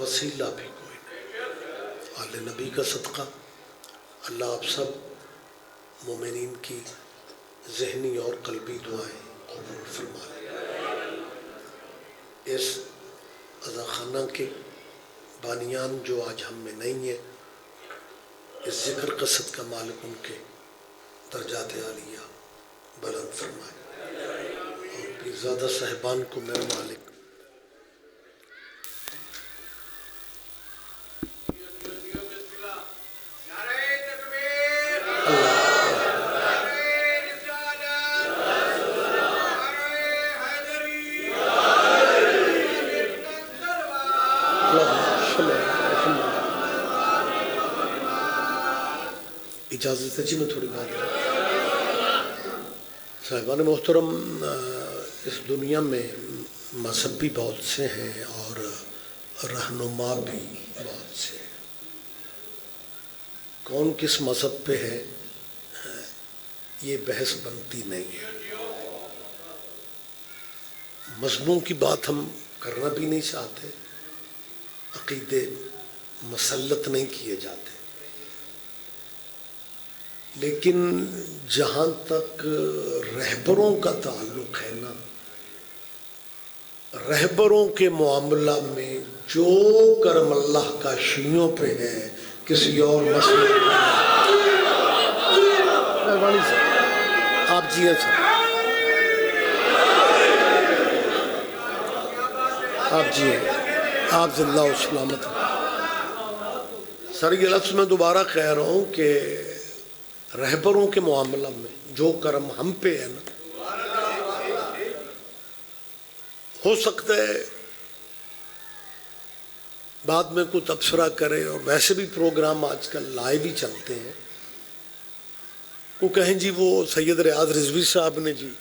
وسیلہ بھی کوئی نہیں۔ آل نبی کا صدقہ اللہ آپ سب مومنین کی ذہنی اور قلبی دعائیں قبول فرما لیں۔ اس عزا خانہ کے بانیان جو آج ہم میں نہیں ہیں، اس ذکر قصد کا مالک ان کے درجات عالیہ بلند فرمائے، اور پیرزادہ صاحبان کو میرا مالک اجازت ہے جی میں تھوڑی بات کروں۔ صاحبان محترم، اس دنیا میں مذہب بھی بہت سے ہیں اور رہنما بھی بہت سے ہیں۔ کون کس مذہب پہ ہے یہ بحث بنتی نہیں ہے، مذہبوں کی بات ہم کرنا بھی نہیں چاہتے، عقیدے مسلط نہیں کیے جاتے، لیکن جہاں تک رہبروں کا تعلق ہے نا، رہبروں کے معاملہ میں جو کرم اللہ کا شیعوں پہ ہے کسی اور مسئلے آپ جی ہیں سر، آپ جی ہیں، آپ زندہ و سلامت ہیں سر۔ یہ لفظ میں دوبارہ کہہ رہا ہوں کہ رہبروں کے معاملہ میں جو کرم ہم پہ ہے نا، ہو سکتا ہے بعد میں کوئی تبصرہ کرے، اور ویسے بھی پروگرام آج کل لائیو ہی چلتے ہیں، وہ کہیں جی وہ سید ریاض رضوی صاحب نے جی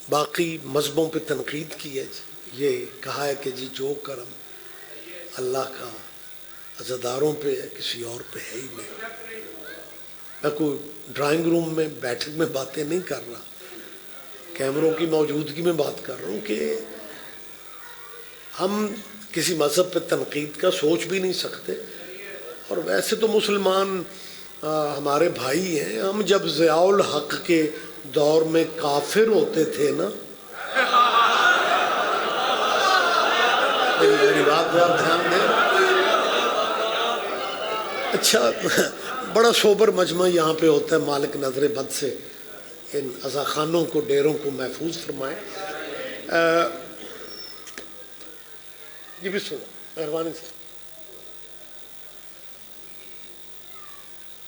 باقی مذہبوں پہ تنقید کی ہے، جی یہ کہا ہے کہ جی جو کرم اللہ کا عزاداروں پہ ہے کسی اور پہ ہے ہی نہیں۔ میں کوئی ڈرائنگ روم میں بیٹھک میں باتیں نہیں کر رہا، کیمروں کی موجودگی میں بات کر رہا ہوں کہ ہم کسی مذہب پہ تنقید کا سوچ بھی نہیں سکتے، اور ویسے تو مسلمان ہمارے بھائی ہیں۔ ہم جب ضیاء الحق کے دور میں کافر ہوتے تھے نا، میری بات پہ آپ دھیان دیں، اچھا بڑا سوبر مجمع یہاں پہ ہوتا ہے، مالک نظر بد سے ان عزا خانوں کو ڈیروں کو محفوظ فرمائے۔ جی بسم اللہ، مہربانی سے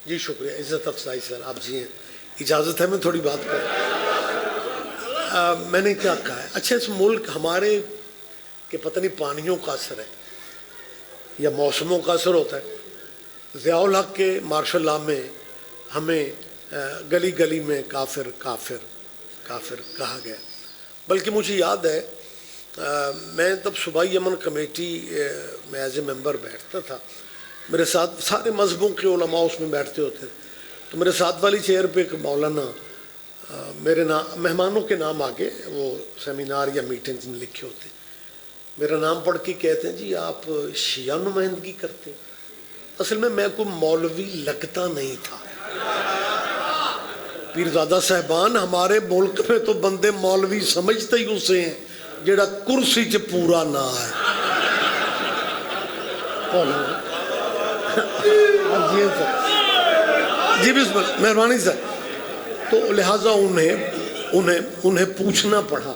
جی شکریہ، عزت افزائی سر، آپ جی ہیں، اجازت ہے میں تھوڑی بات کروں۔ میں نے کیا کہا ہے، اچھا اس ملک ہمارے کہ پتہ نہیں پانیوں کا اثر ہے یا موسموں کا اثر ہوتا ہے، ضیاء الحق کے مارشل لاء میں ہمیں گلی گلی میں کافر کافر کافر کہا گیا، بلکہ مجھے یاد ہے میں تب صوبائی امن کمیٹی میں ایز اے ممبر بیٹھتا تھا، میرے ساتھ سارے مذہبوں کے علماء اس میں بیٹھتے ہوتے، تو میرے ساتھ والی چیئر پہ ایک مولانا میرے مہمانوں کے نام آگے وہ سیمینار یا میٹنگز میں لکھے ہوتے، میرا نام پڑھ کے کہتے ہیں جی آپ شیعہ نمائندگی کرتے ہیں۔ اصل میں کوئی مولوی لگتا نہیں تھا، پیرزادہ صاحبان ہمارے ملک میں تو بندے مولوی سمجھتے ہی اسے ہیں جیڑا کرسی چ پورا نہ ہے۔ جی بسم اللہ، مہربانی سر۔ تو لہٰذا انہیں پوچھنا پڑا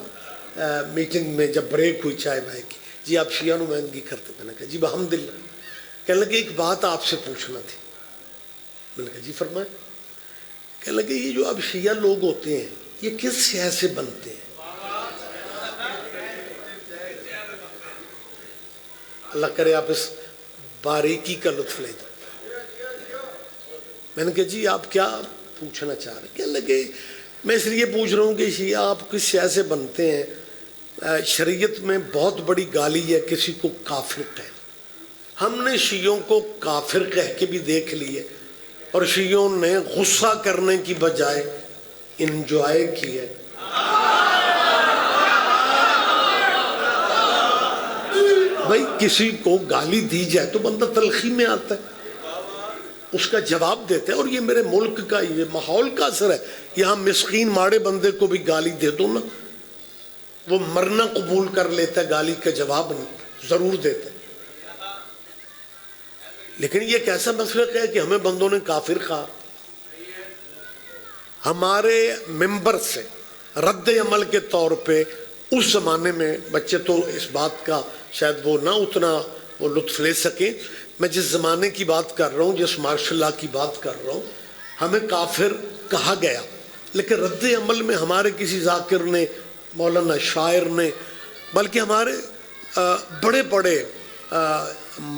میٹنگ میں جب بریک ہوئی چائے وائے کی، جی آپ شیعہ نمائندگی کرتے؟ میں نے کہا جی الحمدللہ۔ کہنے لگے ایک بات آپ سے پوچھنا تھی۔ میں نے کہا جی فرمائیں۔ کہنے لگے یہ جو اب شیعہ لوگ ہوتے ہیں یہ کس شے سے بنتے ہیں؟ اللہ کرے آپ اس باریکی کا لطف لے جائیں۔ میں نے کہا جی آپ کیا پوچھنا چاہ رہے ہیں؟ کہنے لگے میں اس لیے پوچھ رہا ہوں کہ شیعہ آپ کس شے سے بنتے ہیں؟ شریعت میں بہت بڑی گالی ہے کسی کو کافر کہنا۔ ہم نے شیعوں کو کافر کہہ کے بھی دیکھ لیے، اور شیعوں نے غصہ کرنے کی بجائے انجوائے کی ہے۔ بھائی کسی کو گالی دی جائے تو بندہ تلخی میں آتا ہے، اس کا جواب دیتے ہیں. اور یہ میرے ملک کا یہ ماحول کا اثر ہے. یہاں مسکین ماڑے بندے کو بھی گالی دے دو نا، وہ مرنا قبول کر لیتا ہے، گالی کا جواب نہیں ضرور دیتا ہے. لیکن یہ ایک ایسا مسئلہ ہے کہ ہمیں بندوں نے کافر کہا. ہمارے ممبر سے رد عمل کے طور پہ اس زمانے میں، بچے تو اس بات کا شاید وہ نہ اتنا وہ لطف لے سکیں، میں جس زمانے کی بات کر رہا ہوں، جس مارشل لا کی بات کر رہا ہوں، ہمیں کافر کہا گیا. لیکن رد عمل میں ہمارے کسی ذاکر نے، مولانا شاعر نے، بلکہ ہمارے بڑے بڑے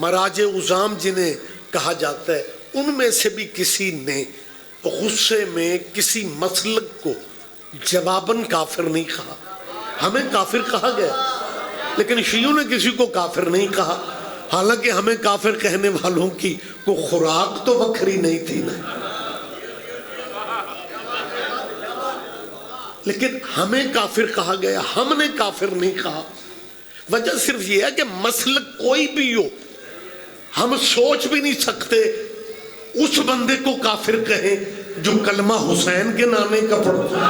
مراجع عظام جنہیں کہا جاتا ہے، ان میں سے بھی کسی نے غصے میں کسی مسلک کو جواباً کافر نہیں کہا. ہمیں کافر کہا گیا، لیکن شیعوں نے کسی کو کافر نہیں کہا، حالانکہ ہمیں کافر کہنے والوں کی کوئی خوراک تو وکھری نہیں تھی نا. لیکن ہمیں کافر کہا گیا، ہم نے کافر نہیں کہا. وجہ صرف یہ ہے کہ مسلک کوئی بھی ہو، ہم سوچ بھی نہیں سکتے اس بندے کو کافر کہیں جو کلمہ حسین کے نانے کا پڑھتا ہے.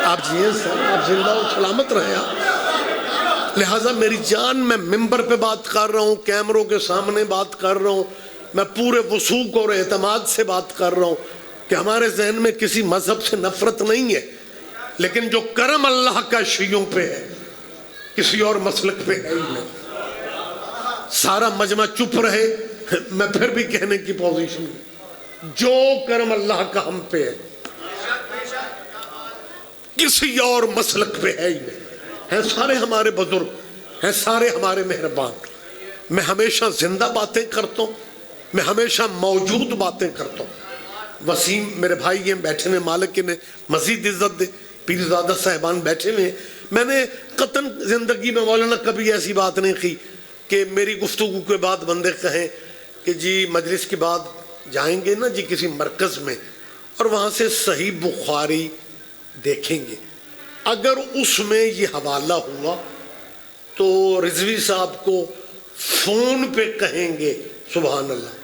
آپ جیئے سر، آپ زندہ و سلامت رہے. لہٰذا میری جان، میں ممبر پہ بات کر رہا ہوں، کیمروں کے سامنے بات کر رہا ہوں، میں پورے وثوق اور اعتماد سے بات کر رہا ہوں کہ ہمارے ذہن میں کسی مذہب سے نفرت نہیں ہے، لیکن جو کرم اللہ کا شیعوں پہ ہے کسی اور مسلک پہ ہے ہی نہیں. سارا مجمع چپ رہے، میں پھر بھی کہنے کی پوزیشن ہوں، جو کرم اللہ کا ہم پہ ہے کسی اور مسلک پہ ہے ہی نہیں. ہیں سارے ہمارے بزرگ، ہیں سارے ہمارے مہربان. میں ہمیشہ زندہ باتیں کرتا ہوں، میں ہمیشہ موجود باتیں کرتا ہوں. وسیم میرے بھائی یہ بیٹھے ہیں، مالک نے مزید عزت دے، پیرزادہ صاحبان بیٹھے ہوئے ہیں. میں نے قطن زندگی میں مولانا کبھی ایسی بات نہیں کی کہ میری گفتگو کے بعد بندے کہیں کہ جی مجلس کے بعد جائیں گے نا جی کسی مرکز میں اور وہاں سے صحیح بخاری دیکھیں گے. اگر اس میں یہ حوالہ ہوا تو رضوی صاحب کو فون پہ کہیں گے سبحان اللہ.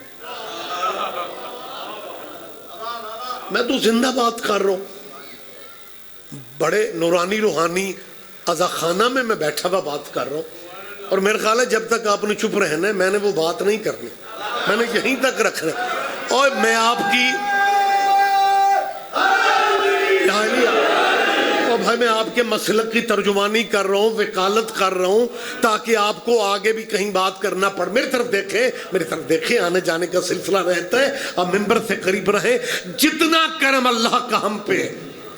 میں تو زندہ بات کر رہا ہوں، بڑے نورانی روحانی عزا خانہ میں بیٹھا ہوا بات کر رہا ہوں، اور میرا خیال ہے جب تک آپ نے چپ رہنا ہے میں نے وہ بات نہیں کرنی، میں نے یہیں تک رکھنا ہے. اور میں آپ کی بھائی میں آپ کے مسلک کی ترجمانی کر رہا ہوں، وکالت کر رہا ہوں تاکہ آپ کو آگے بھی کہیں بات کرنا پڑ. میری طرف دیکھیں، آنے جانے کا سلسلہ رہتا ہے، آپ ممبر سے قریب رہیں. جتنا کرم اللہ کا ہم پہ ہے،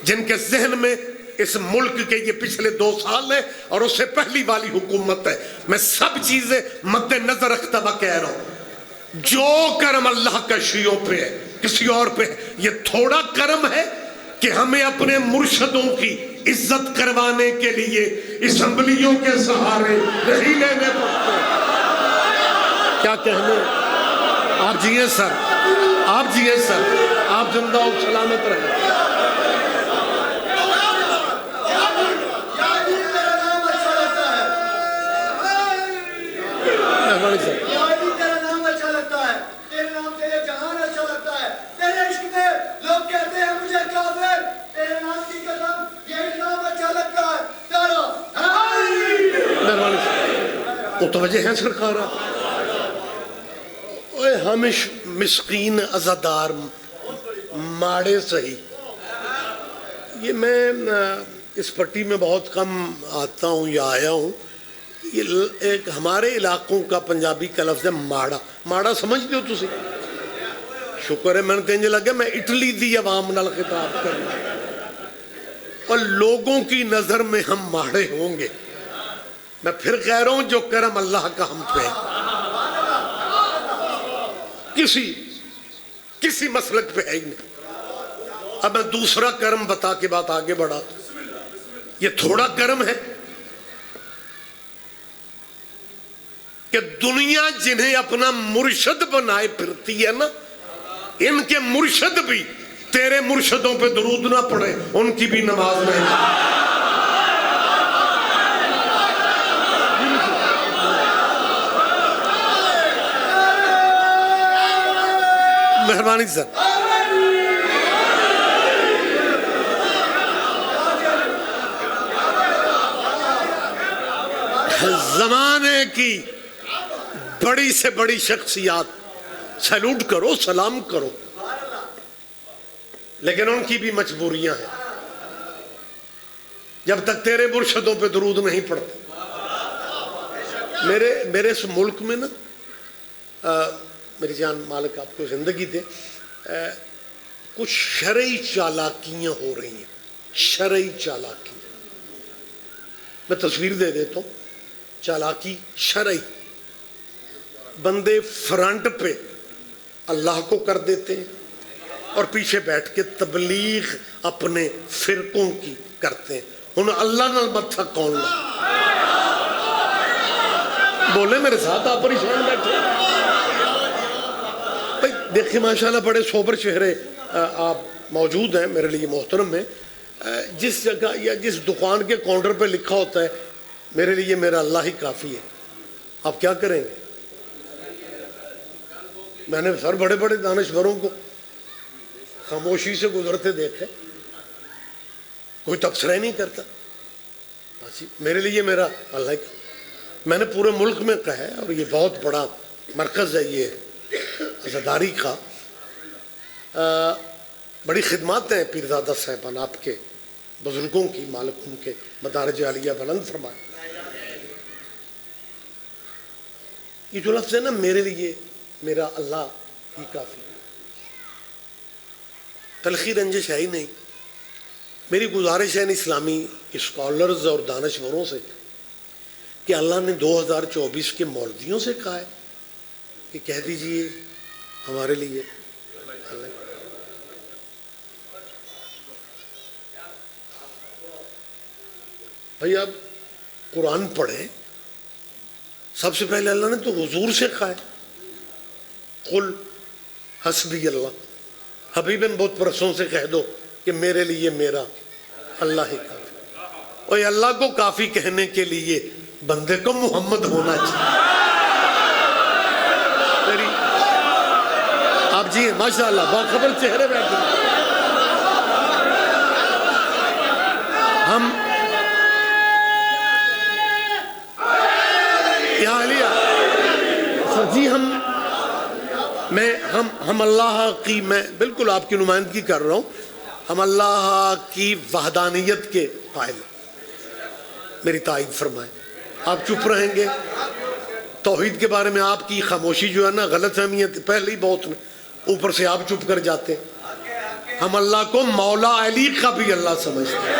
جن کے ذہن میں اس ملک کے یہ پچھلے 2 سال ہے اور اس سے پہلی والی حکومت ہے، میں سب چیزیں مد نظر رکھتا ہوا کہہ رہا ہوں، جو کرم اللہ کا شیعوں پہ ہے کسی اور پہ ہے. یہ تھوڑا کرم ہے کہ ہمیں اپنے مرشدوں کی عزت کروانے کے لیے اسمبلیوں کے سہارے نہیں لینے پڑتے. کیا کہنے. آپ جیئے سر، آپ جیئے سر، آپ زندہ و سلامت رہیں. متوجہ ہیں سرکارہ. ہم مسکین عزادار ماڑے صحیح. یہ میں اس پٹی میں بہت کم آتا ہوں یا آیا ہوں. یہ ایک ہمارے علاقوں کا پنجابی کا لفظ ہے ماڑا. ماڑا سمجھتے ہو تسی؟ شکر ہے میں نے کہیں لگا میں اٹلی دی عوام نال خطاب کرنا، اور لوگوں کی نظر میں ہم ماڑے ہوں گے. میں پھر کہہ رہا ہوں جو کرم اللہ کا ہم پہ ہے کسی مسلک پہ ہے ہی نہیں. اب میں دوسرا کرم بتا کے بات آگے بڑھا. یہ تھوڑا کرم ہے کہ دنیا جنہیں اپنا مرشد بنائے پھرتی ہے نا، ان کے مرشد بھی تیرے مرشدوں پہ درود نہ پڑھے، ان کی بھی نماز نہیں. مہربانی سر. زمانے کی بڑی سے بڑی شخصیات سیلوٹ کرو، سلام کرو، لیکن ان کی بھی مجبوریاں ہیں. جب تک تیرے مرشدوں پہ درود نہیں پڑتے. میرے اس ملک میں نا میری جان مالک آپ کو زندگی دے، کچھ شرعی چالاکیاں ہو رہی ہیں. شرعی چالاکی میں تصویر دے دیتا ہوں. چالاکی شرعی، بندے فرنٹ پہ اللہ کو کر دیتے ہیں اور پیچھے بیٹھ کے تبلیغ اپنے فرقوں کی کرتے ہیں. انہوں اللہ نال متھا کون لا؟ بولے میرے ساتھ، آپ پریشان بیٹھے بھائی. دیکھیں ماشاءاللہ بڑے سوبر چہرے آپ موجود ہیں میرے لیے محترم ہیں. جس جگہ یا جس دکان کے کاؤنٹر پہ لکھا ہوتا ہے میرے لیے میرا اللہ ہی کافی ہے، آپ کیا کریں گے؟ میں نے سر بڑے بڑے دانشوروں کو خاموشی سے گزرتے دیکھے، کوئی تبصرہ نہیں کرتا. میرے لیے میرا اللہ کا. میں نے پورے ملک میں کہا ہے، اور یہ بہت بڑا مرکز ہے یہ عزاداری کا. بڑی خدمات ہیں پیرزادہ صاحبان آپ کے بزرگوں کی، مالک ان کے مدارج عالیہ بلند فرمائے. یہ جو لفظ ہے نا میرے لیے میرا اللہ ہی کافی، تلخی رنجش ہے ہی نہیں. میری گزارش ہے اسلامی اسکالرز اور دانشوروں سے کہ اللہ نے 2024 کے مولویوں سے کہا ہے کہ کہہ دیجئے ہمارے لیے بھائی آپ قرآن پڑھیں. سب سے پہلے اللہ نے تو حضور سے کہا ہے قل حسبی اللہ. حبیباً بہت پرسوں سے کہہ دو کہ میرے لیے میرا اللہ ہی کافی. اور اللہ کو کافی کہنے کے لیے بندے کو محمد ہونا چاہیے. آپ جی ماشاءاللہ باخبر چہرے بیٹھے. ہم یہاں علیہ سر جی ہم اللہ کی، میں بالکل آپ کی نمائندگی کر رہا ہوں، ہم اللہ کی وحدانیت کے قائل ہیں. میری تائید فرمائیں. آپ چپ رہیں گے. توحید کے بارے میں آپ کی خاموشی جو ہے نا غلط فہمی ہے پہلے ہی بہت نے، اوپر سے آپ چپ کر جاتے ہیں. ہم اللہ کو مولا علی کا بھی اللہ سمجھتے ہیں.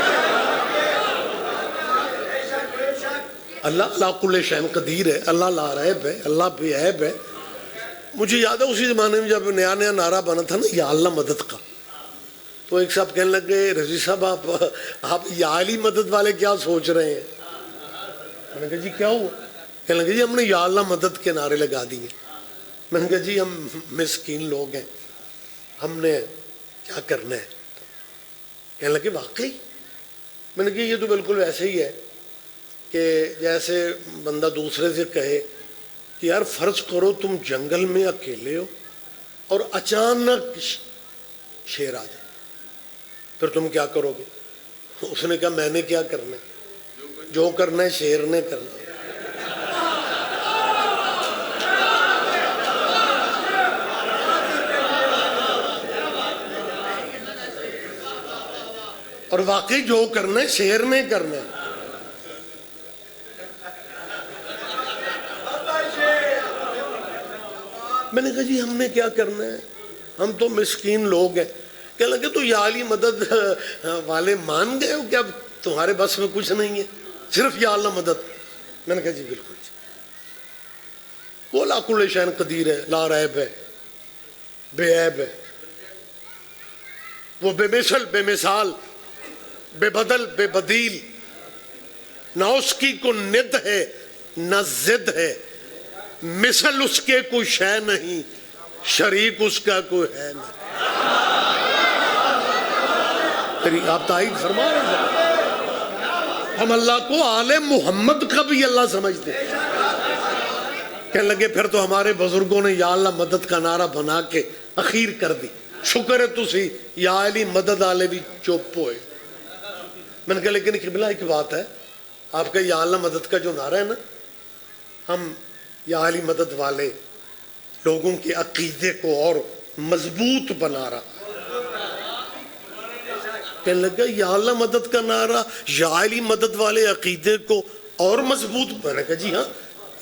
اللہ لا کل شیء قدیر ہے، اللہ لا ریب ہے، اللہ بے عیب ہے. مجھے یاد ہے اسی زمانے میں جب نیا نیا نعرہ بنا تھا نا یا اللہ مدد کا، تو ایک صاحب کہنے لگے رضی صاحب آپ یا علی مدد والے کیا سوچ رہے ہیں؟ میں نے کہا جی کیا ہوا؟ کہنے لگے جی ہم نے یا اللہ مدد کے نعرے لگا دیے. میں نے کہا جی ہم مسکین لوگ ہیں، ہم نے کیا کرنا ہے؟ کہنے لگے واقعی؟ میں نے کہا یہ تو بالکل ویسے ہی ہے کہ جیسے بندہ دوسرے سے کہے کہ یار فرض کرو تم جنگل میں اکیلے ہو اور اچانک شیر آ جائے، پھر تم کیا کرو گے؟ اس نے کہا میں نے کیا کرنا ہے، جو کرنا ہے شیر نے کرنا ہے. اور واقعی جو کرنا ہے شیر نے کرنا ہے. میں نے کہا جی ہم نے کیا کرنا ہے، ہم تو مسکین لوگ ہیں. کہنے لگے تو یا علی مدد والے مان گئے ہو کہ اب تمہارے بس میں کچھ نہیں ہے، صرف یا اللہ مدد؟ میں نے کہا جی بالکل جی. وہ لا کل شیء قدیر ہے، لا ریب ہے، بے عیب ہے، وہ بے مثل بے مثال بے بدل بے بدیل، نہ اس کی کو ند ہے نہ ضد ہے، مثل اس کے کوئی شے نہیں، شریک اس کا کوئی ہے نہیں. آپ تائید فرما رہے ہیں. ہم اللہ کو آل محمد کا بھی اللہ سمجھتے ہیں. کہنے لگے پھر تو ہمارے بزرگوں نے یا اللہ مدد کا نعرہ بنا کے اخیر کر دی. شکر ہے تسی یا علی مدد والے بھی چپ ہوئے. میں نے کہا لیکن قبلہ ایک بات ہے, آپ کا یا اللہ مدد کا جو نعرہ ہے نا, ہم یا علی مدد والے لوگوں کے عقیدے کو اور مضبوط بنا رہا. کہنے لگا یا اللہ مدد کا نعرہ یا علی مدد والے عقیدے کو اور مضبوط. میں نے کہا جی ہاں.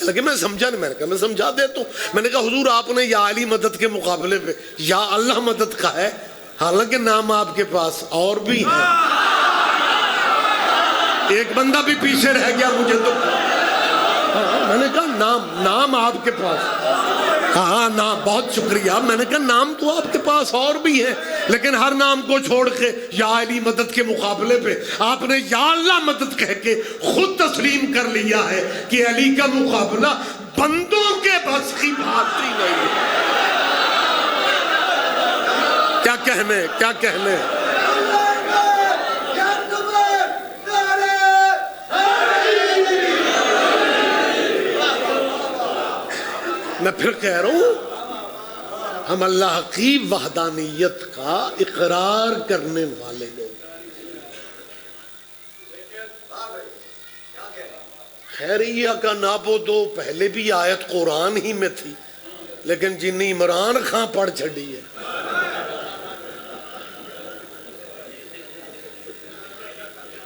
لگے میں سمجھا نہیں. میں نے کہا میں سمجھا دیتا ہوں. میں نے کہا حضور آپ نے یا علی مدد کے مقابلے پہ یا اللہ مدد کا ہے, حالانکہ نام آپ کے پاس اور بھی ہے. ایک بندہ بھی پیچھے رہ گیا مجھے تو. میں نے کہا نام آپ کے پاس, ہاں نام, بہت شکریہ. میں نے کہا نام تو آپ کے پاس اور بھی ہے, لیکن ہر نام کو چھوڑ کے یا علی مدد کے مقابلے پہ آپ نے یا اللہ مدد کہہ کے خود تسلیم کر لیا ہے کہ علی کا مقابلہ بندوں کے بس کی بات ہی نہیں ہے. کیا کہنے میں پھر کہہ رہا ہوں, ہم اللہ کی وحدانیت کا اقرار کرنے والے لوگ. خیریہ کا نابودو پہلے بھی آیت قرآن ہی میں تھی, لیکن جنہیں عمران خان پڑھ چھڑی ہے.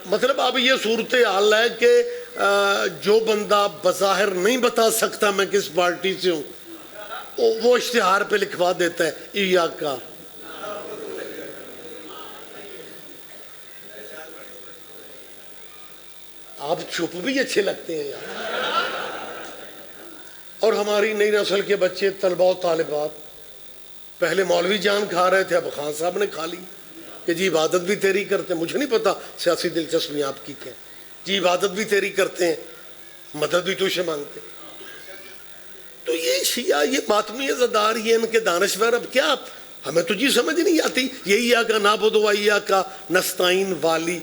مطلب اب یہ صورتحال ہے کہ جو بندہ بظاہر نہیں بتا سکتا میں کس پارٹی سے ہوں, وہ اشتہار پہ لکھوا دیتا ہے ایاکا. آپ چپ بھی اچھے لگتے ہیں یار. اور ہماری نئی نسل کے بچے طلباء و طالبات پہلے مولوی جان کھا رہے تھے, اب خان صاحب نے کھا لی کہ جی عبادت بھی تیری کرتے ہیں. مجھے نہیں پتا سیاسی دلچسپی آپ کی کیا. جی عبادت بھی تیری کرتے ہیں, مدد بھی تجھ سے مانگتے. تو یہ شیعہ, یہ ماتمی عزادار, یہ ان کے دانشور, اب کیا ہمیں تو جی سمجھ نہیں آتی. یہی آقا نعبد و ایاک نستعین والی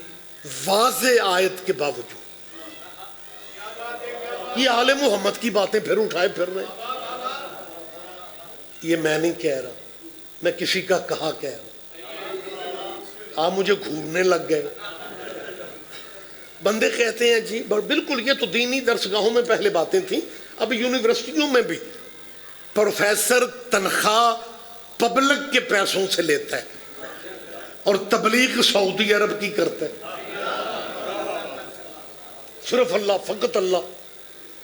واضح آیت کے باوجود یہ آل محمد کی باتیں پھر اٹھائے پھر رہے ہیں. یہ میں نہیں کہہ رہا, میں کسی کا کہا کہہ رہا. آپ مجھے گھورنے لگ گئے. بندے کہتے ہیں جی بالکل, یہ تو دینی درسگاہوں میں پہلے باتیں تھیں, اب یونیورسٹیوں میں بھی پروفیسر تنخواہ پبلک کے پیسوں سے لیتا ہے اور تبلیغ سعودی عرب کی کرتا ہے. صرف اللہ, فقط اللہ,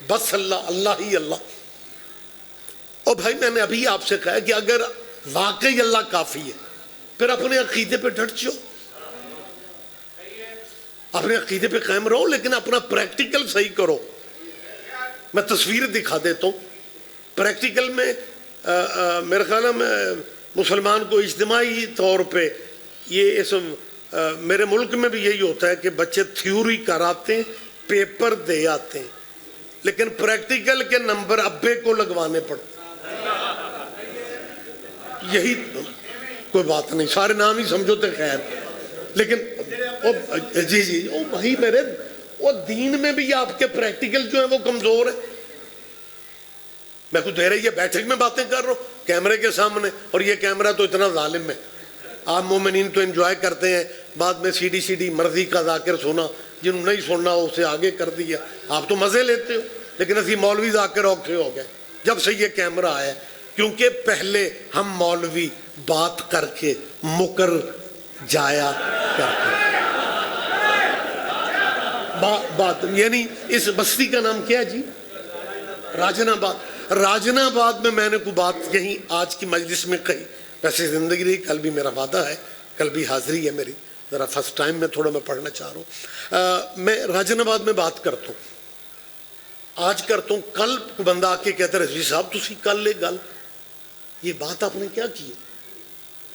بس اللہ, اللہ ہی اللہ. اور بھائی میں نے ابھی آپ سے کہا کہ اگر واقعی اللہ کافی ہے پھر اپنے عقیدے پہ ڈٹ جاؤ, اپنے عقیدے پہ قائم رہو, لیکن اپنا پریکٹیکل صحیح کرو. میں تصویر دکھا دیتا ہوں. پریکٹیکل میں میرے خیال میں مسلمان کو اجتماعی طور پہ یہ میرے ملک میں بھی یہی ہوتا ہے کہ بچے تھیوری کراتے ہیں, پیپر دے آتے ہیں, لیکن پریکٹیکل کے نمبر ابے کو لگوانے پڑتے. یہی کوئی بات نہیں, سارے نام ہی سمجھو تے خیر. لیکن جی او بھائی میرے, وہ دین میں بھی آپ کے پریکٹیکل جو ہیں وہ کمزور ہیں. میں کچھ دے رہی ہے بیٹھک میں باتیں کر رہا ہوں کیمرے کے سامنے, اور یہ کیمرہ تو اتنا ظالم ہے. آپ مومنین تو انجوائے کرتے ہیں, بعد میں سی ڈی مرضی کا ذاکر سونا, جنہوں نہیں سننا اسے آگے کر دیا. آپ تو مزے لیتے ہو, لیکن اسی مولوی ذاکر اوکھے ہو گئے جب سے یہ کیمرہ آیا. کیونکہ پہلے ہم مولوی بات کر کے مکر جایا کرتے. بات یعنی اس بستی کا نام کیا ہے جی؟ راجن آباد. راجن آباد میں نے کوئی بات کہیں آج کی مجلس میں کہی. ویسے زندگی رہی, کل بھی میرا وعدہ ہے, کل بھی حاضری ہے میری, ذرا فرسٹ ٹائم میں تھوڑا میں پڑھنا چاہ رہا ہوں. میں راجن آباد میں بات کرتا ہوں, آج کرتا ہوں. کل بندہ آ کے کہتا ہے رضوی صاحب تسی کل لے گل, یہ بات آپ نے کیا کی؟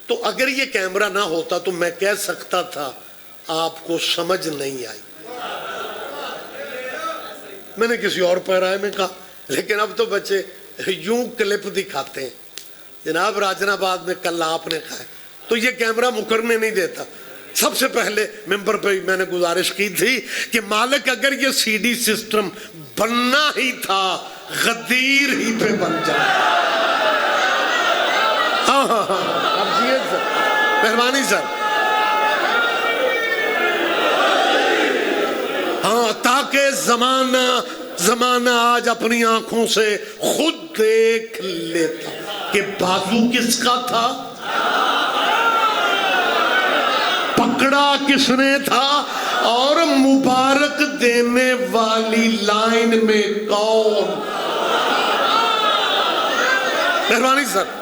تو اگر یہ کیمرہ نہ ہوتا تو میں کہہ سکتا تھا آپ کو سمجھ نہیں آئی. میں نے کسی اور پیرائے میں کہا, لیکن اب تو بچے یوں کلپ دکھاتے ہیں, جناب راجن آباد میں کل آپ نے کہا ہے, تو یہ کیمرہ مکرنے نہیں دیتا. سب سے پہلے ممبر پہ میں نے گزارش کی تھی کہ مالک اگر یہ سی ڈی سسٹم بننا ہی تھا غدیر ہی پہ بن جائے. ہاں ہاں ہاں آپ جی سر، مہربانی سر. ہاں تاکہ زمانہ آج اپنی آنکھوں سے خود دیکھ لیتا کہ بازو کس کا تھا، پکڑا کس نے تھا، اور مبارک دینے والی لائن میں کون. مہربانی سر.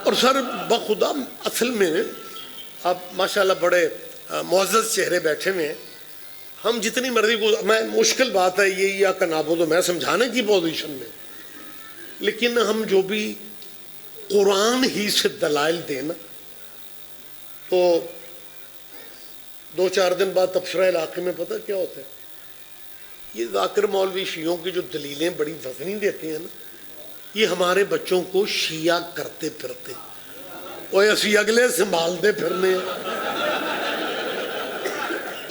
اور سر بخدا اصل میں آپ ماشاءاللہ بڑے معزز چہرے بیٹھے ہوئے ہیں. ہم جتنی مرضی کو، میں مشکل بات ہے یہ یا کا نابود میں سمجھانے کی پوزیشن میں، لیکن ہم جو بھی قرآن ہی سے دلائل دینا تو 2-4 دن بعد تبصرہ علاقے میں پتہ کیا ہوتا ہے، یہ ذاکر مولوی شیعوں کی جو دلیلیں بڑی وزنی دیتے ہیں نا، یہ ہمارے بچوں کو شیعہ کرتے پھرتے وہ اسی اگلے سنبھالتے پھرنے.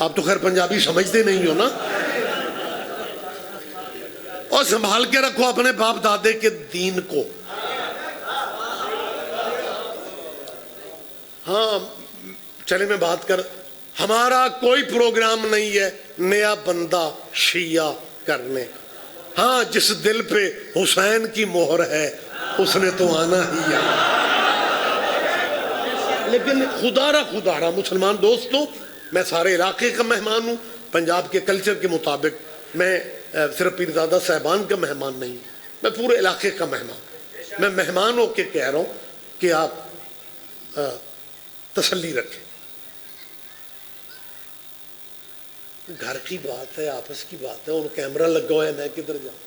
آپ تو خیر پنجابی سمجھتے نہیں ہو نا. اور سنبھال کے رکھو اپنے باپ دادے کے دین کو. ہاں چلے میں بات کر، ہمارا کوئی پروگرام نہیں ہے نیا بندہ شیعہ کرنے. ہاں جس دل پہ حسین کی مہر ہے اس نے تو آنا ہی ہے. لیکن خدا را مسلمان دوستو، میں سارے علاقے کا مہمان ہوں. پنجاب کے کلچر کے مطابق میں صرف پیرزادہ صاحبان کا مہمان نہیں، میں پورے علاقے کا مہمان. میں مہمان ہو کے کہہ رہا ہوں کہ آپ تسلی رکھیں. گھر کی بات ہے، آپس کی بات ہے، ان کیمرہ لگا ہوا ہے، میں کدھر جاؤں.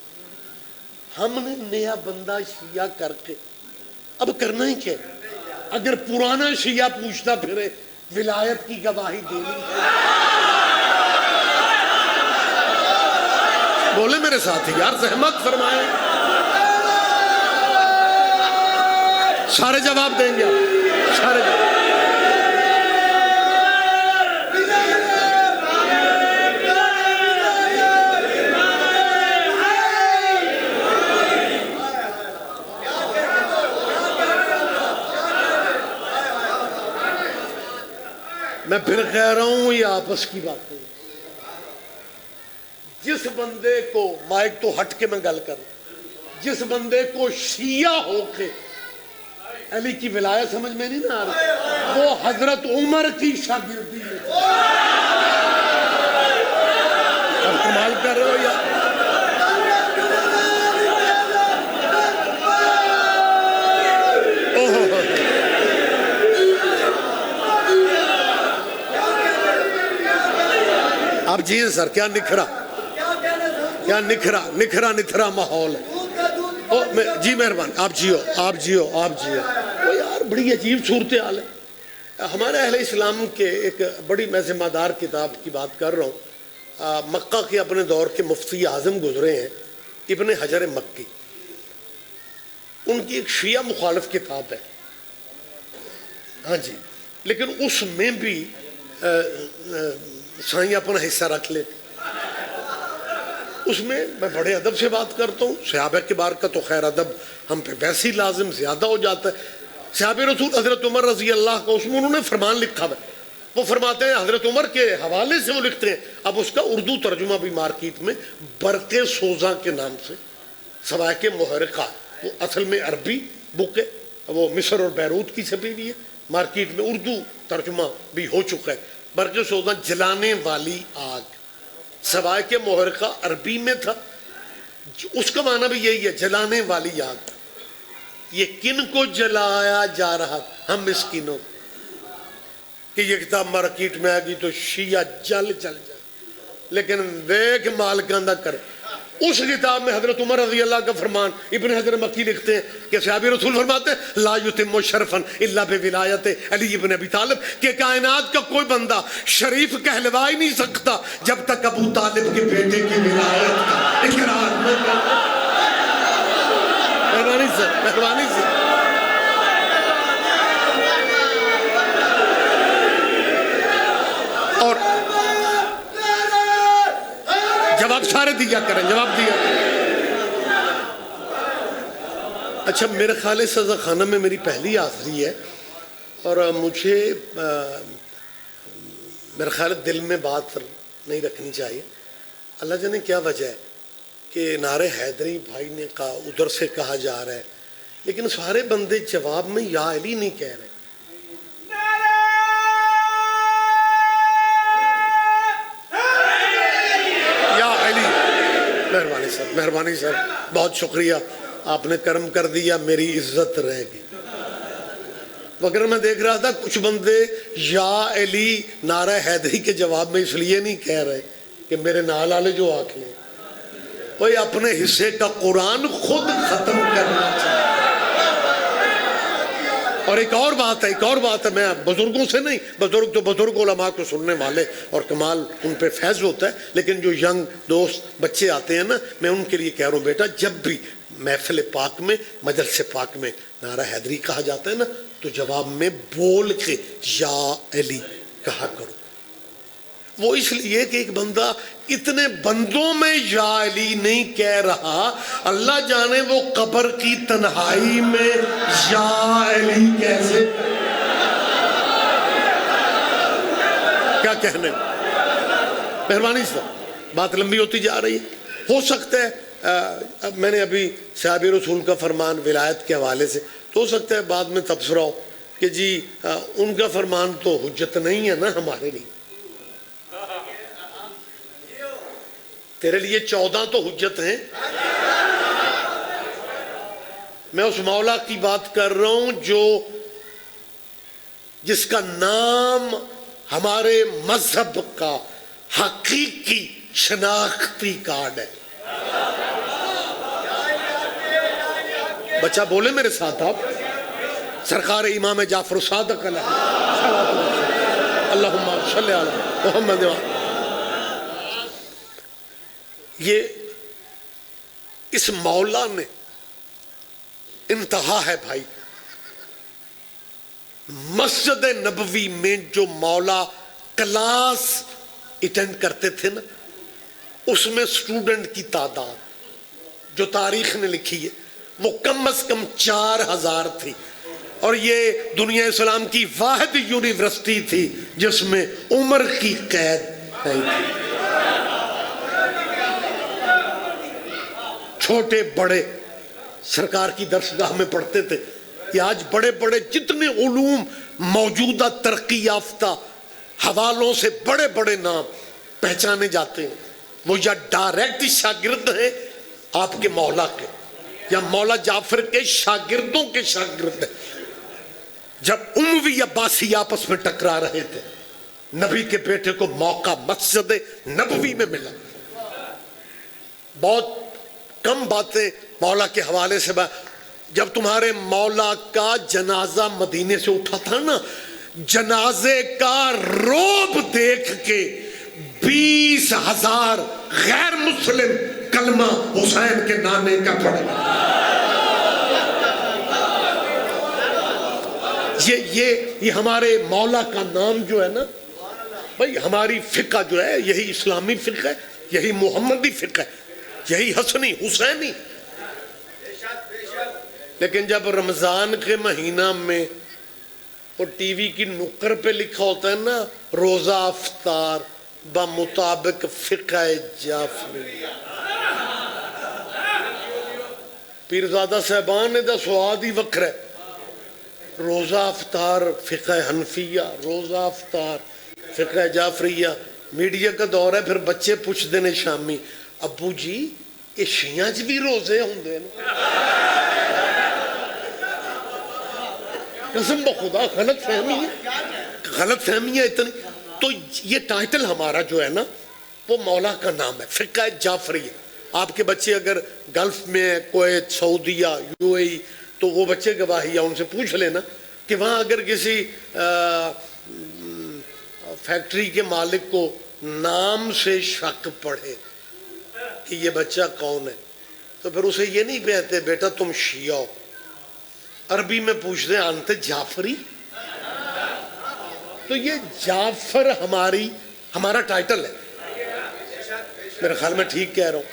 ہم نے نیا بندہ شیعہ کر کے اب کرنا ہی کیا؟ اگر پرانا شیعہ پوچھتا پھرے ولایت کی گواہی دینی ہے. بولے میرے ساتھ یار، زحمت فرمائیں. سارے جواب دیں گے آپ، سارے جواب. میں پھر کہہ رہا ہوں یہ آپس کی باتیں. جس بندے کو، مائک تو ہٹ کے میں گل کر رہا ہوں، جس بندے کو شیعہ ہو کے علی کی ولایت سمجھ میں نہیں نہ آ رہی، وہ حضرت عمر کی شاگردی ہے. اب کمال کر رہے ہو یار. آپ جی سر، کیا نکھرا ماحول ہے. جی مہربان، آپ جیو. وہ یار بڑی عجیب صورتحال ہے. ہمارے اہل اسلام کے ایک بڑی میں ذمہ دار کتاب کی بات کر رہا ہوں. مکہ کے اپنے دور کے مفتی اعظم گزرے ہیں ابن حجر مکی. ان کی ایک شیعہ مخالف کتاب ہے، ہاں جی، لیکن اس میں بھی سائیں اپنا حصہ رکھ لے. اس میں بڑے ادب سے بات کرتا ہوں. صحابہ کے بار کا تو خیر ادب ہم پہ ویسے ہی لازم زیادہ ہو جاتا ہے. صحابہ رسول حضرت عمر رضی اللہ کا، اس میں انہوں نے فرمان لکھا ہے. وہ فرماتے ہیں، حضرت عمر کے حوالے سے وہ لکھتے ہیں، اب اس کا اردو ترجمہ بھی مارکیٹ میں برق سوزاں کے نام سے، سوائے کے محرقہ، وہ اصل میں عربی بک ہے، وہ مصر اور بیروت کی چھپی ہوئی ہے. مارکیٹ میں اردو ترجمہ بھی ہو چکا ہے. برق سوزاں جلانے والی آگ، سوائے کے محرقہ عربی میں تھا، اس کا معنی بھی یہی ہے، جلانے والی آگ. یہ کن کو جلایا جا رہا؟ ہم مسکینوں کہ یہ کتاب مارکیٹ میں آ گئی تو شیعہ جل جائے. لیکن دیکھ مالکاندہ کر، اس کتاب میں حضرت عمر رضی اللہ کا فرمان ابن حجر مکی لکھتے ہیں کہ صحابی رسول فرماتے ہیں، لا یتم شرفا الا بولایت علی ابن ابی طالب، کہ کائنات کا کوئی بندہ شریف کہلوا ہی نہیں سکتا جب تک ابو طالب کے بیٹے کی ولایت کا اقرار نہ کرے. مہربانی سے اور جواب سارے دیا کریں، جواب دیا کریں. اچھا میرے خیال ہے سزا خانہ میں میری پہلی حاضری ہے، اور مجھے میرا خیال ہے دل میں بات نہیں رکھنی چاہیے. اللہ جانے کیا وجہ ہے کہ نعرہ حیدری بھائی نے کہا، ادھر سے کہا جا رہا ہے، لیکن سارے بندے جواب میں یا علی نہیں کہہ رہے. یا علی. مہربانی سر، مہربانی سر، بہت شکریہ، آپ نے کرم کر دیا، میری عزت رہ گئی. مگر میں دیکھ رہا تھا کچھ بندے یا علی نعرہ حیدری کے جواب میں اس لیے نہیں کہہ رہے کہ میرے نال والے جو آنکھ لیں، کوئی اپنے حصے کا قرآن خود ختم کرنا چاہے. اور ایک اور بات ہے، میں بزرگوں سے نہیں، بزرگ تو بزرگ علماء کو سننے والے اور کمال ان پہ فیض ہوتا ہے، لیکن جو ینگ دوست بچے آتے ہیں نا، میں ان کے لیے کہہ رہا ہوں بیٹا، جب بھی محفل پاک میں، مجلس پاک میں نعرہ حیدری کہا جاتا ہے نا، تو جواب میں بول کے یا علی کہا کرو. وہ اس لیے کہ ایک بندہ اتنے بندوں میں یا علی نہیں کہہ رہا، اللہ جانے وہ قبر کی تنہائی میں یا علی کیسے. کیا کہنے، مہربانی سے بات لمبی ہوتی جا رہی ہے. ہو سکتا ہے میں نے ابھی صحابی رسول کا فرمان ولایت کے حوالے سے، تو ہو سکتا ہے بعد میں تبصرہ ہو کہ جی ان کا فرمان تو حجت نہیں ہے نا ہمارے لیے. تیرے لیے 14 تو حجت ہیں. میں اس مولا کی بات کر رہا ہوں جس کا نام ہمارے مذہب کا حقیقی شناختی کارڈ ہے. بچہ بولے میرے ساتھ آپ، سرکار امام جعفر صادق علیہ اللہم صلی علی محمد. یہ اس مولا نے انتہا ہے بھائی. مسجد نبوی میں جو مولا کلاس اٹینڈ کرتے تھے نا، اس میں سٹوڈنٹ کی تعداد جو تاریخ نے لکھی ہے وہ کم از کم 4000 تھی، اور یہ دنیا اسلام کی واحد یونیورسٹی تھی جس میں عمر کی قید نہیں تھی. چھوٹے بڑے سرکار کی درسگاہ میں پڑھتے تھے. یہ آج بڑے بڑے جتنے علوم موجودہ ترقی یافتہ حوالوں سے بڑے بڑے نام پہچانے جاتے ہیں، وہ یا ڈائریکٹ شاگرد ہیں آپ کے مولا کے، یا مولا جعفر کے شاگردوں کے شاگرد ہیں. جب اموی عباسی آپس میں ٹکرا رہے تھے، نبی کے بیٹے کو موقع مسجد نبوی میں ملا. بہت کم باتیں مولا کے حوالے سے. جب تمہارے مولا کا جنازہ مدینے سے اٹھا تھا نا، جنازے کا روب دیکھ کے 20,000 غیر مسلم کلمہ حسین کے نانے کا پڑھے. یہ ہمارے مولا کا نام جو ہے نا بھائی، ہماری فقہ جو ہے یہی اسلامی فقہ ہے، یہی محمدی فقہ ہے، یہی حسنی حسینی. لیکن جب رمضان کے مہینہ میں وہ ٹی وی کی نکر پہ لکھا ہوتا ہے نا، روزہ افطار بمطابق فقہ جعفری، پیرزادہ صاحبان نے دا سواد ہی وکر ہے. روزہ افطار فقہ حنفیہ، روزہ افطار فقہ جعفریہ. میڈیا کا دور ہے، پھر بچے پوچھتے ہیں شامی، ابو جی یہ شیعہ چ بھی روزے ہوندے ہیں؟ قسم بخدا غلط فہمی ہے اتنی. تو یہ ٹائٹل ہمارا جو ہے نا وہ مولا کا نام ہے، فقہ جعفری. آپ کے بچے اگر گلف میں، کویت، سعودیہ، یو اے ای، تو وہ بچے گواہی یا ان سے پوچھ لینا کہ وہاں اگر کسی فیکٹری کے مالک کو نام سے شک پڑے کہ یہ بچہ کون ہے، تو پھر اسے یہ نہیں کہتے بیٹا تم شیعہ ہو. عربی میں پوچھتے ہیں انت جعفری. تو یہ جعفر ہمارا ٹائٹل ہے. میرے خیال میں ٹھیک کہہ رہا ہوں.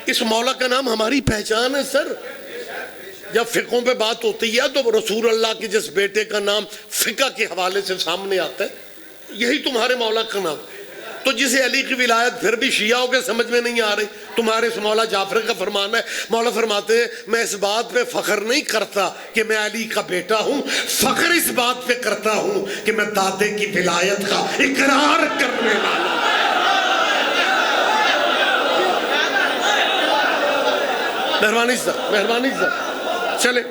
اس مولا کا نام ہماری پہچان ہے سر. جب فقہوں پہ بات ہوتی ہے تو رسول اللہ کے جس بیٹے کا نام فقہ کے حوالے سے سامنے آتا ہے یہی تمہارے مولا کا نام. تو جسے علی کی ولایت پھر بھی شیعوں کے سمجھ میں نہیں آ رہی, تمہارے اس مولا جعفر کا فرمان ہے. مولا فرماتے ہیں میں اس بات پہ فخر نہیں کرتا کہ میں علی کا بیٹا ہوں, فخر اس بات پہ کرتا ہوں کہ میں دادے کی ولایت کا اقرار کرنے والا ہوں. مہربانی سر چلے,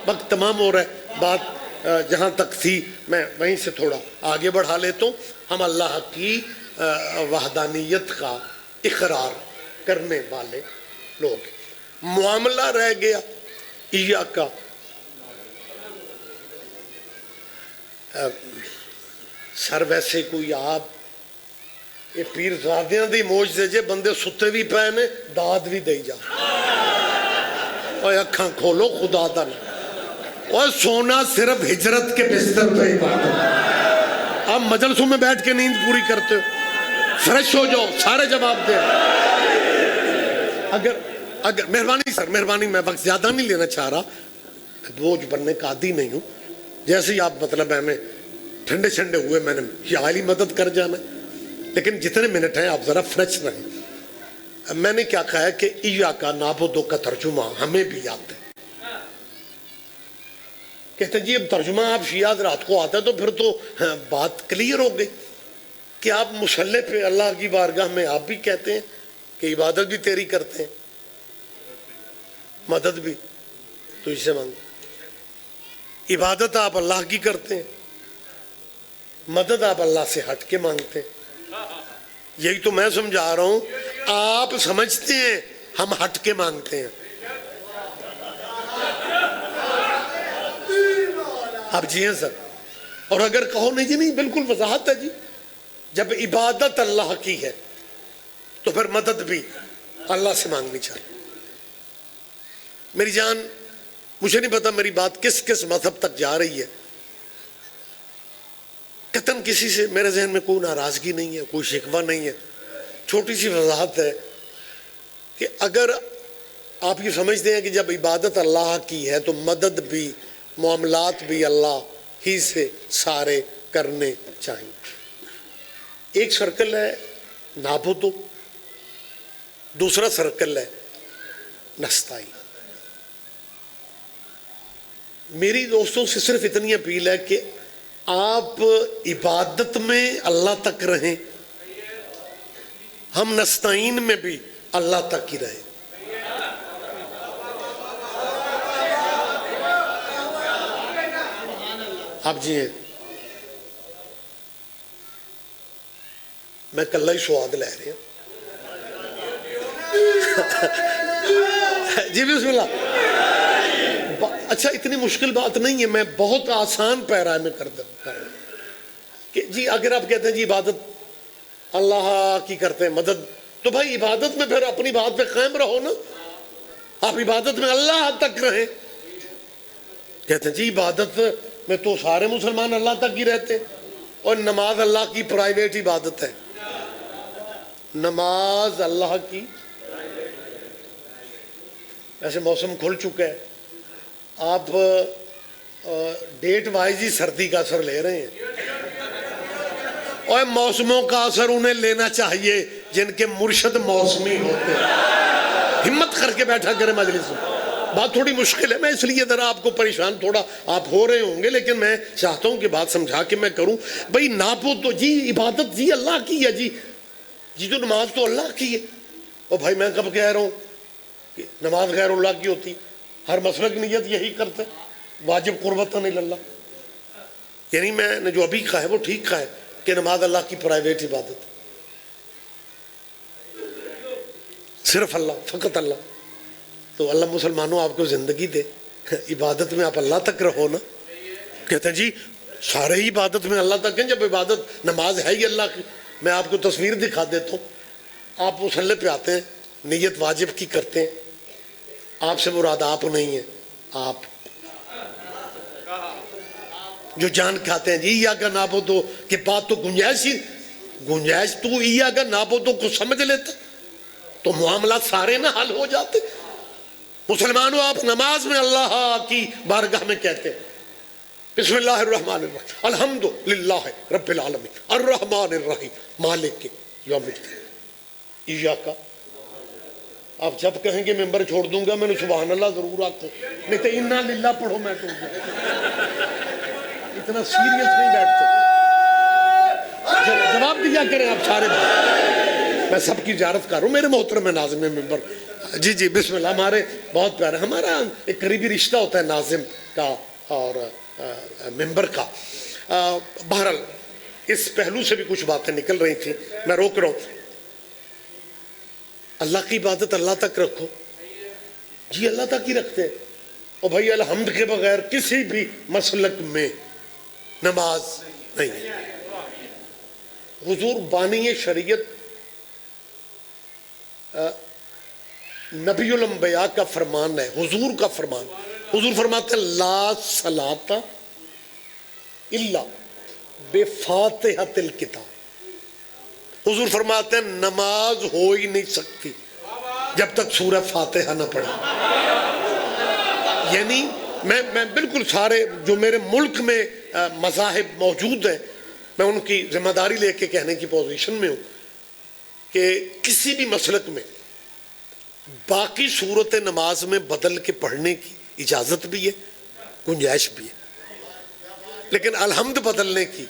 وقت تمام ہو رہا ہے. بات جہاں تک تھی میں وہیں سے تھوڑا آگے بڑھا لیتا ہوں. ہم اللہ کی وحدانیت کا اقرار کرنے والے لوگ. معاملہ رہ گیا ایاکا, سر ویسے کوئی آپ یہ پیر زادیاں دی موج دے جے بندے ستے بھی پے نے داد بھی دے جا. اوہ اکھاں کھولو خدا دا نہیں. اوہ سونا صرف ہجرت کے بستر پہ عبادت. آپ مجلسوں میں بیٹھ کے نیند پوری کرتے ہو, فریش ہو جاؤ, سارے جواب دیں. اگر مہربانی سر مہربانی, میں وقت زیادہ نہیں لینا چاہ رہا, بوجھ بننے کا عادی نہیں ہوں. جیسے ہی آپ مطلب ہمیں ٹھنڈے ٹھنڈے ہوئے میں نے یہ عالی مدد کر جانا, لیکن جتنے منٹ ہیں آپ ذرا فریش رہیں. میں نے کیا کہا ہے کہ ایاکا نعبدو کا ترجمہ ہمیں بھی آتا ہے. کہتے ہیں جی اب ترجمہ آپ شیعہ حضرات کو آتا ہے تو پھر تو بات کلیئر ہو گئی کہ آپ مصلی پہ اللہ کی بارگاہ میں آپ بھی کہتے ہیں کہ عبادت بھی تیری کرتے ہیں, مدد بھی تجھ سے مانگو. عبادت آپ اللہ کی کرتے ہیں, مدد آپ اللہ سے ہٹ کے مانگتے ہیں. یہی تو میں سمجھا رہا ہوں, آپ سمجھتے ہیں ہم ہٹ کے مانگتے ہیں. آپ جی ہیں سر, اور اگر کہو نہیں جی نہیں بالکل وضاحت ہے جی, جب عبادت اللہ کی ہے تو پھر مدد بھی اللہ سے مانگنی چاہیے. میری جان مجھے نہیں پتا میری بات کس کس مذہب تک جا رہی ہے, قطعاً کسی سے میرے ذہن میں کوئی ناراضگی نہیں ہے, کوئی شکوہ نہیں ہے. چھوٹی سی وضاحت ہے کہ اگر آپ یہ سمجھتے ہیں کہ جب عبادت اللہ کی ہے تو مدد بھی معاملات بھی اللہ ہی سے سارے کرنے چاہیے. ایک سرکل ہے نعبدو, دوسرا سرکل ہے نستعین. میری دوستوں سے صرف اتنی اپیل ہے کہ آپ عبادت میں اللہ تک رہیں, ہم نستعین میں بھی اللہ تک ہی رہیں. آپ جی ہیں, میں کلہ ہی سواد لے رہے ہیں جی بسم اللہ. اچھا اتنی مشکل بات نہیں ہے, میں بہت آسان پیرا میں کر دوں کہ جی اگر آپ کہتے ہیں جی عبادت اللہ کی کرتے ہیں مدد, تو بھائی عبادت میں پھر اپنی بات پہ قائم رہو نا. آپ عبادت میں اللہ تک رہیں. کہتے ہیں جی عبادت میں تو سارے مسلمان اللہ تک ہی رہتے ہیں, اور نماز اللہ کی پرائیویٹ عبادت ہے. نماز اللہ کی, ایسے موسم کھل چکا ہے, آپ ڈیٹ وائز ہی سردی کا اثر لے رہے ہیں, اور موسموں کا اثر انہیں لینا چاہیے جن کے مرشد موسمی ہوتے ہیں. ہمت کر کے بیٹھا کرے مجلس میں. بات تھوڑی مشکل ہے, میں اس لیے ذرا آپ کو پریشان تھوڑا آپ ہو رہے ہوں گے, لیکن میں چاہتا ہوں کہ بات سمجھا کے میں کروں. بھئی نعبد تو جی عبادت جی اللہ کی ہے, جی تو نماز تو اللہ کی ہے. اور بھائی میں کب کہہ رہا ہوں کہ نماز غیر اللہ کی ہوتی؟ ہر مسلک نیت یہی کرتا ہے, واجب قربتاً اللہ. یعنی میں نے جو ابھی کہا ہے وہ ٹھیک کہا ہے کہ نماز اللہ کی پرائیویٹ عبادت, صرف اللہ, فقط اللہ. تو اللہ مسلمانوں آپ کو زندگی دے, عبادت میں آپ اللہ تک رہو نا. کہتے ہیں جی سارے ہی عبادت میں اللہ تک ہیں, جب عبادت نماز ہے ہی اللہ کی. میں آپ کو تصویر دکھا دیتا ہوں, آپ مصلی پہ آتے ہیں, نیت واجب کی کرتے ہیں, آپ سے مراد آپ نہیں ہے, آپ جو جان کھاتے ہیں جی ایاکا نعبدو کہ بات تو گنجائش تو ایاکا نعبدو کو سمجھ لیتا تو معاملات سارے نہ حل ہو جاتے. مسلمانوں آپ نماز میں اللہ کی بارگاہ میں کہتے ہیں بسم اللہ الرحمن الرحیم الحمد للہ رب العالمین الرحمن الرحیم مالک یوم الدین ایاک. آپ جب کہیں گے ممبر چھوڑ دوں گا میں نے سبحان اللہ ضرور آکھو, نہیں تو انا للہ پڑھو. میں تو اتنا سیریس نہیں بیٹھتے. جواب دیا کریں آپ سارے بھائی, میں سب کی اجازت کر رہا ہوں میرے محترم ناظم ممبر. جی جی بسم اللہ. ہمارے بہت پیارے, ہمارا ایک قریبی رشتہ ہوتا ہے ناظم کا اور ممبر کا. بہرحال اس پہلو سے بھی کچھ باتیں نکل رہی تھیں, میں روک رہا ہوں. اللہ کی عبادت اللہ تک رکھو. جی اللہ تک ہی رکھتے ہیں. اور بھائی الحمد کے بغیر کسی بھی مسلک میں نماز نہیں ہے. حضور بانی شریعت نبی الانبیاء کا فرمان ہے, حضور کا فرمان. حضور فرماتے ہیں لا صلاۃ الا بفاتحۃ الکتاب. حضور فرماتے ہیں نماز ہو ہی نہیں سکتی جب تک سورہ فاتحہ نہ پڑھے. یعنی میں بالکل سارے جو میرے ملک میں مذاہب موجود ہیں میں ان کی ذمہ داری لے کے کہنے کی پوزیشن میں ہوں کہ کسی بھی مسلک میں باقی صورت نماز میں بدل کے پڑھنے کی اجازت بھی ہے, گنجائش بھی ہے, لیکن الحمد بدلنے کی,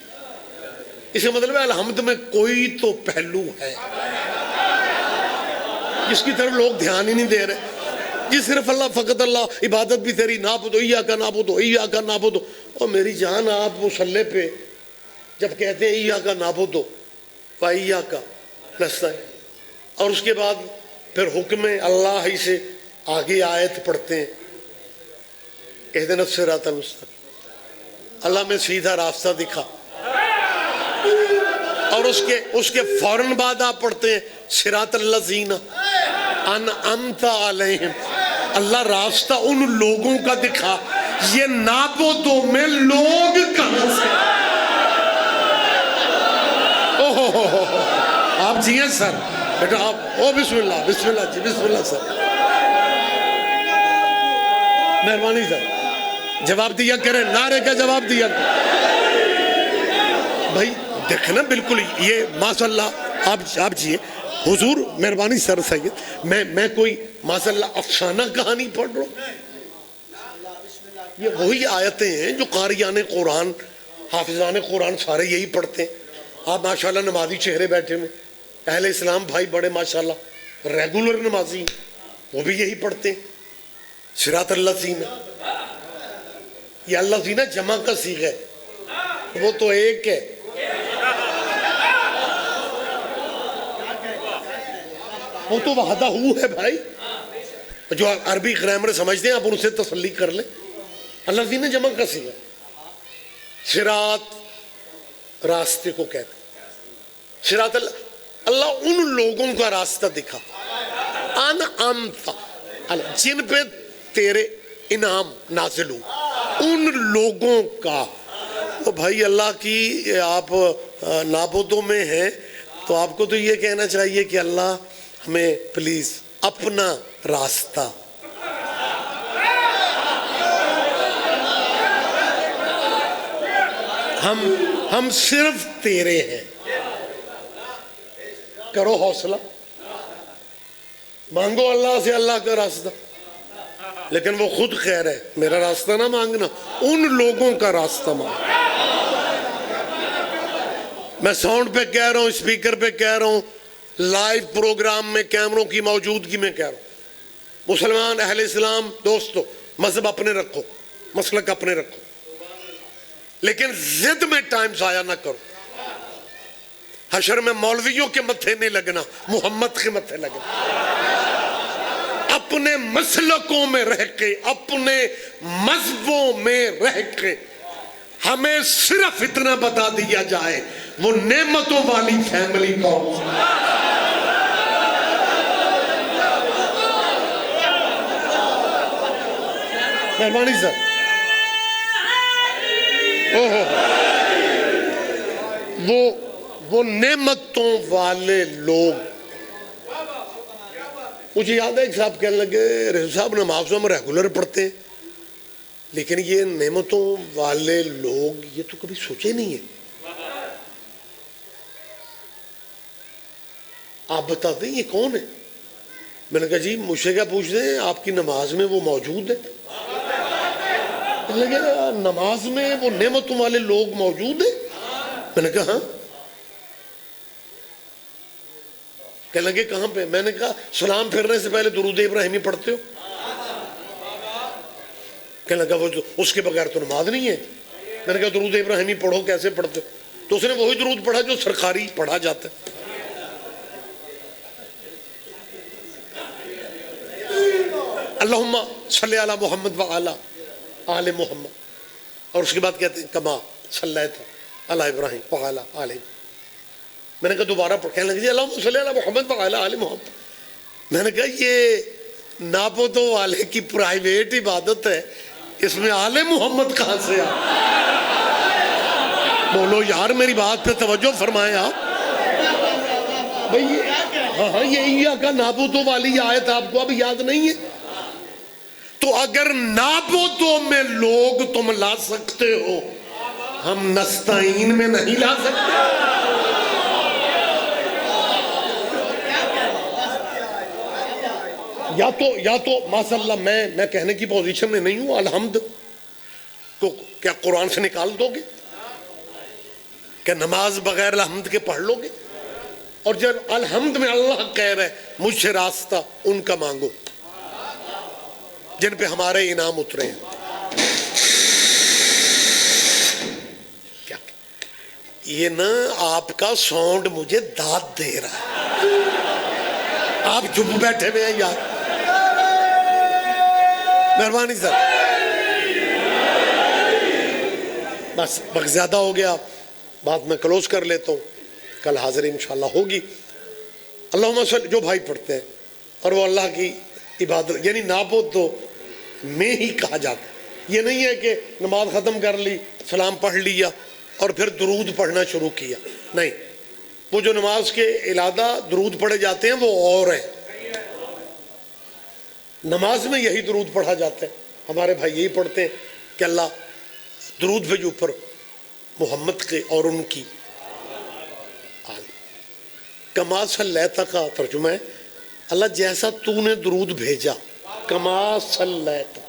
اس کا مطلب ہے الحمد میں کوئی تو پہلو ہے جس کی طرف لوگ دھیان ہی نہیں دے رہے. جی صرف اللہ فقط اللہ, عبادت بھی تیری نعبدو ایاک نعبدو ایاک نعبدو. اور میری جان آپ مصلی پہ جب کہتے ہیں ایاک نعبدو و ایاک نستعین اور اس کے بعد پھر حکم اللہ ہی سے آگے آیت پڑھتے ہیں اہدنا الصراط المستقیم, اللہ میں سیدھا راستہ دکھا, اور اس کے فوراً بعد آپ پڑھتے ہیں صراط الذین انعمت علیہم, اللہ راستہ ان لوگوں کا دکھا. یہ نعبدو میں لوگ کہاں سے؟ آپ جی ہیں سر بیٹا آپ, او بسم اللہ بسم اللہ جی بسم اللہ سر, مہربانی سر جواب دیا کریں, نعرے کا جواب دیا بھائی. دیکھنا بالکل یہ ماشاء اللہ آپ جی حضور مہربانی سر سید, میں کوئی ماشاء اللہ افسانہ کہانی پڑھ رہا ہوں. یہ وہی آیتیں ہیں جو قاریان قرآن حافظان قرآن سارے یہی پڑھتے ہیں. آپ ماشاءاللہ نمازی چہرے بیٹھے میں, اہل اسلام بھائی بڑے ماشاءاللہ ریگولر نمازی, وہ بھی یہی پڑھتے ہیں صراط الذین. یہ الذین جمع کا صیغہ ہے, وہ تو ایک ہے. وہ تو وحدہ ہے بھائی, جو عربی گرامر سمجھتے ہیں آپ ان سے تسلی کر لیں. الذین جمع کا صیغہ, صراط راستے کو کہتے ہیں. صراط اللہ ان لوگوں کا راستہ دکھا, انعمت جن پہ تیرے انعام نازل ہو, ان لوگوں کا. تو بھائی اللہ کی آپ نعبدوں میں ہیں تو آپ کو تو یہ کہنا چاہیے کہ اللہ ہمیں پلیز اپنا راستہ ہم صرف تیرے ہیں. کرو حوصلہ, مانگو اللہ سے اللہ کا راستہ, لیکن وہ خود خیر ہے, میرا راستہ نہ مانگنا, ان لوگوں کا راستہ مانگ. میں ساؤنڈ پہ کہہ رہا ہوں, اسپیکر پہ کہہ رہا ہوں, لائیو پروگرام میں کیمروں کی موجودگی میں کہہ رہا ہوں, مسلمان اہل اسلام دوستو مذہب اپنے رکھو, مسلک اپنے رکھو, لیکن ضد میں ٹائم ضائع نہ کرو. حشر میں مولویوں کے متھے نہیں لگنا, محمد کے متھے لگنا. اپنے مسلکوں میں رہ کے, اپنے مذہبوں میں رہ کے ہمیں صرف اتنا بتا دیا جائے وہ نعمتوں والی فیملی کون سی. مہربانی سر, وہ نعمتوں والے لوگ مجھے یاد ہے ایک صاحب کہنے لگے رضا صاحب نماز ہم ریگولر پڑھتے ہیں لیکن یہ نعمتوں والے لوگ یہ تو کبھی سوچے نہیں ہیں. آپ بتا دیں یہ کون ہے؟ میں نے کہا جی مجھ سے کیا پوچھ رہے ہیں, آپ کی نماز میں وہ موجود ہے. لگے نماز میں وہ نعمتوں والے لوگ موجود ہیں؟ میں نے کہا ہاں. کہنے لگے کہاں پہ؟ میں نے کہا سلام پھرنے سے پہلے درود ابراہیمی پڑھتے ہو؟ کہنے لگا وہ اس کے بغیر تو نماز نہیں ہے. میں نے کہا درود ابراہیمی پڑھو, کیسے پڑھتے ہو؟ تو اس نے وہی درود پڑھا جو سرکاری پڑھا جاتا ہے. اللہم صلی علی محمد وعلی آل محمد, اور اس کے بعد کہتے ہیں کما صلیت علی ابراہیم وعلی آل. میں نے کہا دوبارہ پڑھ. کہنے لگے جی اللہم صلی علی محمد وعلی آل محمد. میں نے کہا یہ نابودوں والے کی پرائیویٹ عبادت ہے, اس میں آل محمد کہاں سے آ؟ بولو یار میری بات پہ توجہ فرمائیں آپ. بھئی ہاں یہ کا نابودوں والی آیت آپ کو اب یاد نہیں ہے؟ تو اگر نابودوں میں لوگ تم لا سکتے ہو, ہم نستعین میں نہیں لا سکتے؟ یا تو ماشاءاللہ میں کہنے کی پوزیشن میں نہیں ہوں الحمد کو کیا قرآن سے نکال دو گے؟ کہ نماز بغیر الحمد کے پڑھ لو گے؟ اور جب الحمد میں اللہ کہہ رہے مجھ سے راستہ ان کا مانگو جن پہ ہمارے انعام اترے ہیں. کیا یہ نا آپ کا ساؤنڈ مجھے داد دے رہا ہے, آپ چپ بیٹھے ہوئے ہیں یار. مہربانی سر, بس وقت زیادہ ہو گیا, بات میں کلوز کر لیتا ہوں, کل حاضری انشاءاللہ ہوگی. اللہم صلی جو بھائی پڑھتے ہیں اور وہ اللہ کی عبادت یعنی نابودوں میں ہی کہا جاتا ہے. یہ نہیں ہے کہ نماز ختم کر لی, سلام پڑھ لیا اور پھر درود پڑھنا شروع کیا, نہیں. وہ جو نماز کے علیحدہ درود پڑھے جاتے ہیں وہ اور ہیں. نماز میں یہی درود پڑھا جاتا ہے. ہمارے بھائی یہی پڑھتے ہیں کہ اللہ درود بھیج اوپر محمد کے اور ان کی آل. کما صلیت کا ترجمہ ہے اللہ جیسا تو نے درود بھیجا, کما صلیت,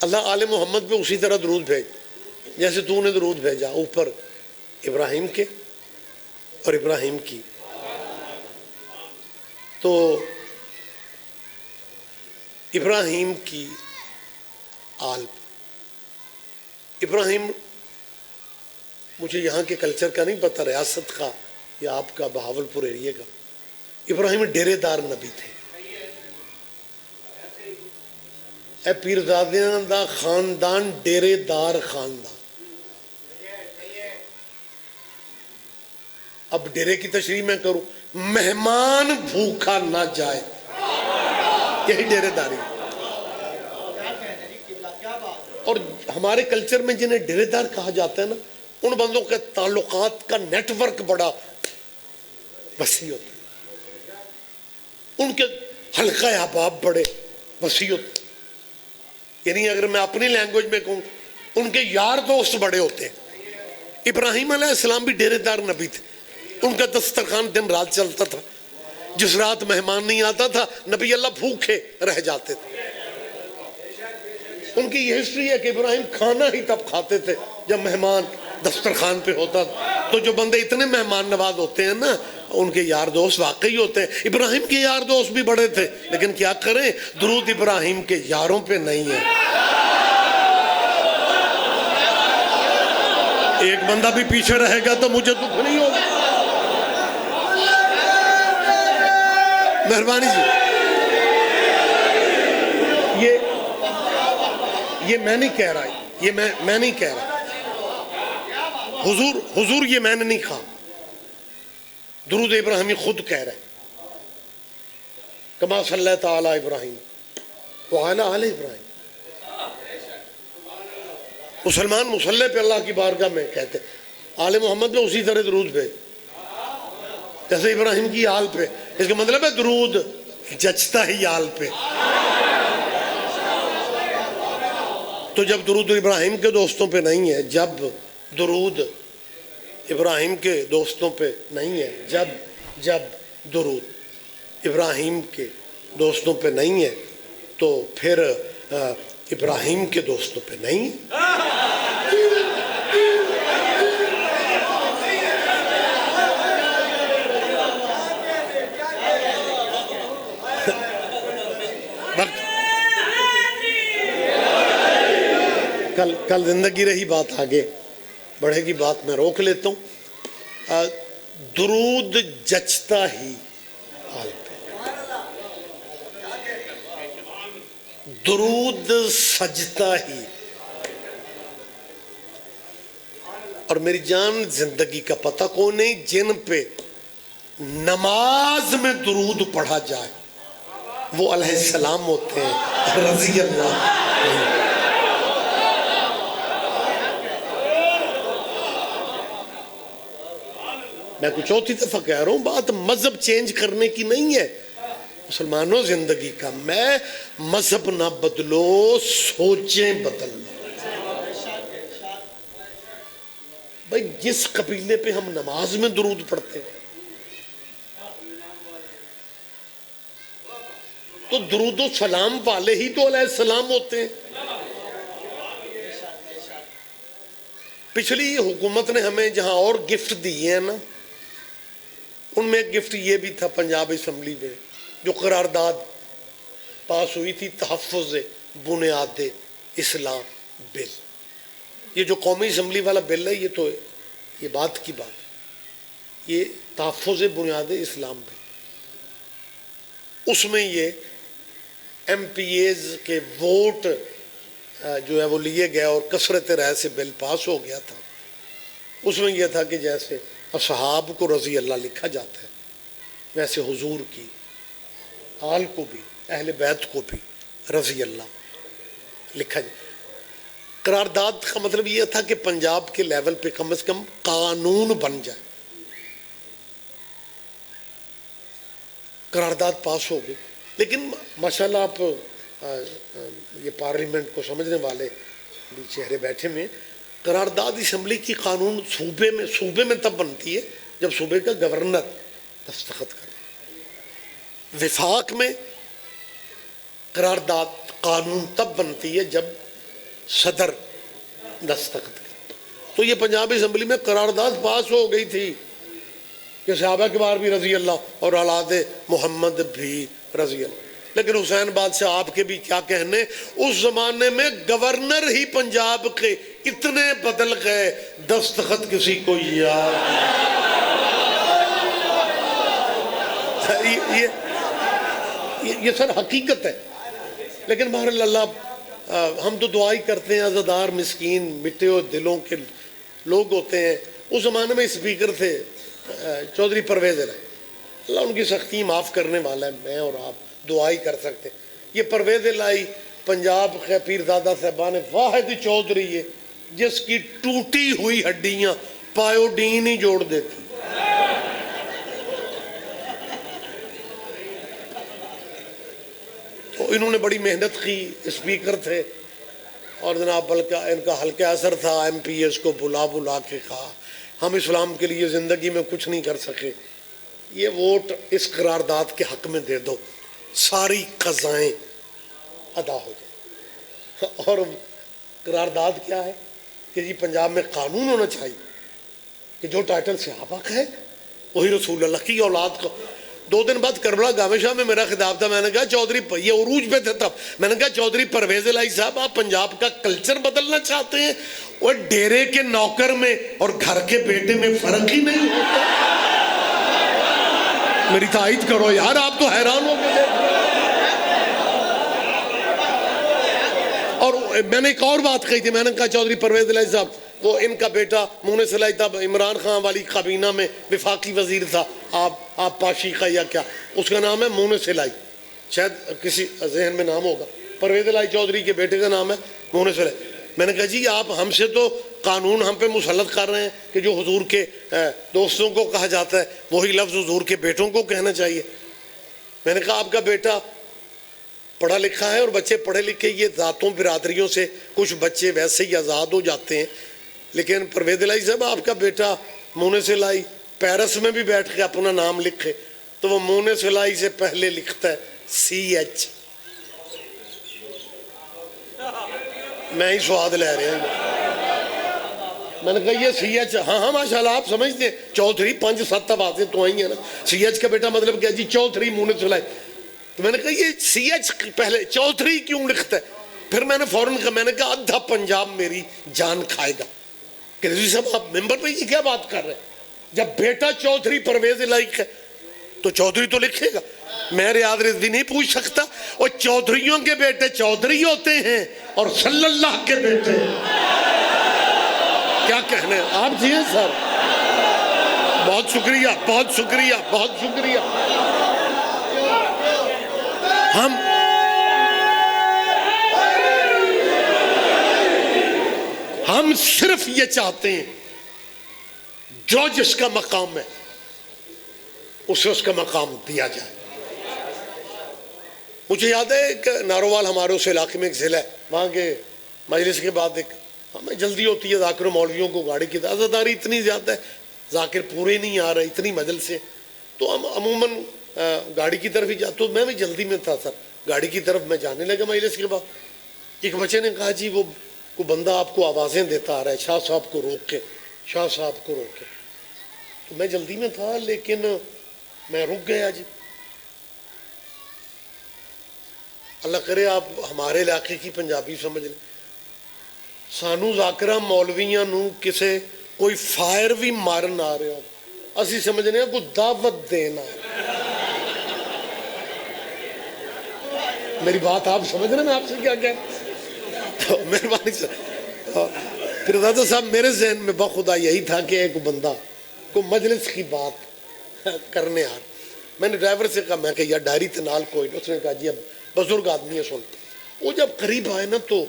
اللہ آل محمد پہ اسی طرح درود بھیج جیسے تو نے درود بھیجا اوپر ابراہیم کے اور ابراہیم کی. تو ابراہیم کی آل. ابراہیم مجھے یہاں کے کلچر کا نہیں پتہ, ریاست کا یا آپ کا بہاولپور ایریے کا. ابراہیم ڈیرے دار نبی تھے. اے پیرزادیاں دا خاندان ڈیرے دار خاندان. اب ڈیرے کی تشریح میں کروں, مہمان بھوکا نہ جائے, یہی ڈیرے داری. اور ہمارے کلچر میں جنہیں ڈیرے دار کہا جاتا ہے نا, ان بندوں کے تعلقات کا نیٹ ورک بڑا وسیع ہوتا ہے, ان کے حلقہ احباب بڑے وسیع ہوتے ہیں. یعنی اگر میں اپنی لینگویج میں کہوں ان کے یار دوست بڑے ہوتے ہیں. ابراہیم علیہ السلام بھی ڈیرے دار نبی تھے. ان کا دسترخوان دن رات چلتا تھا. جس رات مہمان نہیں آتا تھا نبی اللہ بھوکے رہ جاتے تھے. ان کی یہ ہسٹری ہے کہ ابراہیم کھانا ہی تب کھاتے تھے جب مہمان دسترخوان پہ ہوتا تھا. تو جو بندے اتنے مہمان نواز ہوتے ہیں نا, ان کے یار دوست واقعی ہوتے ہیں. ابراہیم کے یار دوست بھی بڑے تھے, لیکن کیا کریں درود ابراہیم کے یاروں پہ نہیں ہے. ایک بندہ بھی پیچھے رہے گا تو مجھے دکھ نہیں ہوگا. مہربانی جی, یہ میں نہیں کہہ رہا, یہ میں نہیں کہہ رہا. حضور یہ میں نے نہیں کہا, درود ابراہیمی خود کہہ رہے کما صلی تعالی ابراہیم وعلی آل ابراہیم. مسلمان مصلی پہ اللہ کی بارگاہ میں کہتے آل محمد میں اسی طرح درود بھیج جیسے ابراہیم کی آل پہ. اس کا مطلب ہے درود جچتا ہی آل پہ. تو جب درود ابراہیم کے دوستوں پہ نہیں ہے، جب درود ابراہیم کے دوستوں پہ نہیں ہے، جب درود ابراہیم کے دوستوں پہ نہیں ہے، تو پھر ابراہیم کے دوستوں پہ نہیں ہے. کل زندگی رہی، بات آگے بڑھے گی، بات میں روک لیتا ہوں. درود جچتا ہی آل پہ، درود سجتا ہی. اور میری جان، زندگی کا پتہ کون نہیں، جن پہ نماز میں درود پڑھا جائے وہ علیہ السلام ہوتے ہیں رضی اللہ عنہ. میں کچھ چوتھی دفعہ کہہ رہا ہوں، بات مذہب چینج کرنے کی نہیں ہے مسلمانوں. زندگی کا میں مذہب نہ بدلو، سوچیں بدل لو. بھائی جس قبیلے پہ ہم نماز میں درود پڑھتے ہیں تو درود و سلام والے ہی تو علیہ السلام ہوتے ہیں. پچھلی حکومت نے ہمیں جہاں اور گفٹ دیے ہیں نا، ان میں ایک گفٹ یہ بھی تھا پنجاب اسمبلی میں جو قرارداد پاس ہوئی تھی، تحفظ بنیاد اسلام بل. یہ جو قومی اسمبلی والا بل ہے، یہ تو یہ بات کی بات، یہ تحفظ بنیاد اسلام بل. اس میں یہ ایم پی ایز کے ووٹ جو ہے وہ لیے گئے اور کثرت رائے سے بل پاس ہو گیا تھا. اس میں یہ تھا کہ جیسے اصحاب کو رضی اللہ لکھا جاتا ہے، ویسے حضور کی آل کو بھی، اہل بیت کو بھی رضی اللہ لکھا جائے. قرارداد کا مطلب یہ تھا کہ پنجاب کے لیول پہ کم از کم قانون بن جائے. قرارداد پاس ہو گئی، لیکن ماشاءاللہ آپ یہ پارلیمنٹ کو سمجھنے والے بھی چہرے بیٹھے میں، قرارداد اسمبلی کی قانون صوبے میں تب بنتی ہے جب صوبے کا گورنر دستخط کرے. وفاق میں قرارداد قانون تب بنتی ہے جب صدر دستخط کرے. تو یہ پنجاب اسمبلی میں قرارداد پاس ہو گئی تھی کہ صحابہ کبار بھی رضی اللہ اور اولاد محمد بھی رضی اللہ. لیکن حسین بادشاہ آپ کے بھی کیا کہنے، اس زمانے میں گورنر ہی پنجاب کے اتنے بدل گئے، دستخط کسی کو یاد یہ سر حقیقت ہے. لیکن بہرحال اللہ، ہم تو دعا ہی کرتے ہیں، عزادار مسکین مٹے ہوئے دلوں کے لوگ ہوتے ہیں. اس زمانے میں اسپیکر تھے چودھری پرویز الہی، اللہ ان کی سختی معاف کرنے والا ہے. میں اور آپ دعا ہی کر سکتے. یہ پرویز الہی پنجاب کے پیرزادہ صاحبان واحد چودھری ہے جس کی ٹوٹی ہوئی ہڈیاں پایوڈین ہی جوڑ دیتی. تو انہوں نے بڑی محنت کی، اسپیکر تھے، اور جناب بلکہ ان کا ہلکا اثر تھا. ایم پی ایس کو بلا کے کہا ہم اسلام کے لیے زندگی میں کچھ نہیں کر سکے، یہ ووٹ اس قرارداد کے حق میں دے دو، ساری قضائیں ادا ہو جائیں. اور قرارداد کیا ہے کہ جی پنجاب میں قانون ہونا چاہیے کہ جو ٹائٹل صحابہ کا ہے وہی رسول اللہ کی اولاد کو. 2 دن بعد کربلا گاوے شاہ میں میرا خطاب تھا. میں نے کہا چودھری، یہ عروج پہ تھے تب، میں نے کہا چودھری پرویز الہی صاحب، آپ پنجاب کا کلچر بدلنا چاہتے ہیں؟ وہ ڈیرے کے نوکر میں اور گھر کے بیٹے میں فرق ہی نہیں ہوتا. میری تائید کرو یار، آپ تو حیران ہو گئے. اور میں نے ایک اور بات کہی تھی، میں نے کہا چودھری پرویز الہی صاحب، وہ ان کا بیٹا مونس الہی تھا، عمران خان والی کابینہ میں وفاقی وزیر تھا، آپ پاشی کا یا کیا، اس کا نام ہے مونس الہی، شاید کسی ذہن میں نام ہوگا. پرویز الہی چودھری کے بیٹے کا نام ہے مونس الہی. میں نے کہا جی آپ ہم سے تو قانون ہم پہ مسلط کر رہے ہیں کہ جو حضور کے دوستوں کو کہا جاتا ہے وہی لفظ حضور کے بیٹوں کو کہنا چاہیے. میں نے کہا آپ کا بیٹا پڑھا لکھا ہے اور بچے پڑھے لکھے یہ ذاتوں برادریوں سے کچھ بچے ویسے ہی آزاد ہو جاتے ہیں، لیکن پرویز الہی صاحب آپ کا بیٹا مونس الہی پیرس میں بھی بیٹھ کے اپنا نام لکھے تو وہ مونس الہی سے پہلے لکھتا ہے CH. میں ہی سواد لے رہے ہیں. میں نے کہا یہ CH، ہاں ماشاءاللہ آپ سمجھتے ہیں، چودھری 5-7 آوازیں تو آئی ہیں نا. CH کا بیٹا مطلب کیا جی؟ چودھری مونس الہی. تو میں نے کہا یہ CH پہلے چودھری کیوں لکھتا ہے؟ پھر میں نے فوراً کہا، میں نے کہا آدھا پنجاب میری جان کھائے گا کہ رضوی صاحب آپ ممبر پہ یہ کیا بات کر رہے ہیں؟ جب بیٹا چودھری پرویز الہی ہے تو چودھری تو لکھے گا. میں ریاض رضوی نہیں پوچھ سکتا، اور چودھریوں کے بیٹے چودھری ہوتے ہیں اور صلی اللہ کے بیٹے کیا کہنے ہیں آپ جی ہیں سر. بہت شکریہ، بہت شکریہ، بہت شکریہ. ہم صرف یہ چاہتے ہیں جو جس کا مقام ہے اسے اس کا مقام دیا جائے. مجھے یاد ہے کہ ناروال ہمارے اس علاقے میں ایک ضلع ہے، وہاں کے مجلس کے بعد ایک ہمیں جلدی ہوتی ہے، ذاکر و مولویوں کو گاڑی کی عزاداری اتنی زیادہ ہے، ذاکر پورے نہیں آ رہے، اتنی مجلس ہے تو ہم عموماً گاڑی کی طرف ہی جاتے. تو میں بھی جلدی میں تھا سر، گاڑی کی طرف میں جانے لگا مجلس کے بعد. ایک بچے نے کہا جی وہ کوئی بندہ آپ کو آوازیں دیتا آ رہا ہے، شاہ صاحب کو روک کے، شاہ صاحب کو روک کے. تو میں جلدی میں تھا لیکن میں رک گیا جی. اللہ کرے آپ ہمارے علاقے کی پنجابی سمجھ لیں، سانو ذاکرہ مولویاں نو کسے کوئی فائر بھی مارن آ رہے ہو، اسی سمجھنے ہیں کوئی دعوت دینا. میری بات آپ سمجھ رہے ہیں میں آپ سے کیا کہہ؟ مہربانی سے. پھر دادا صاحب میرے ذہن میں بخدا یہی تھا کہ ایک بندہ کو مجلس کی بات کرنے آ رہا. میں نے ڈرائیور سے کہا، میں کہ یار ڈائری تنال کوئی. اس نے کہا جی اب بزرگ آدمی ہے سن. وہ جب قریب آئے نا تو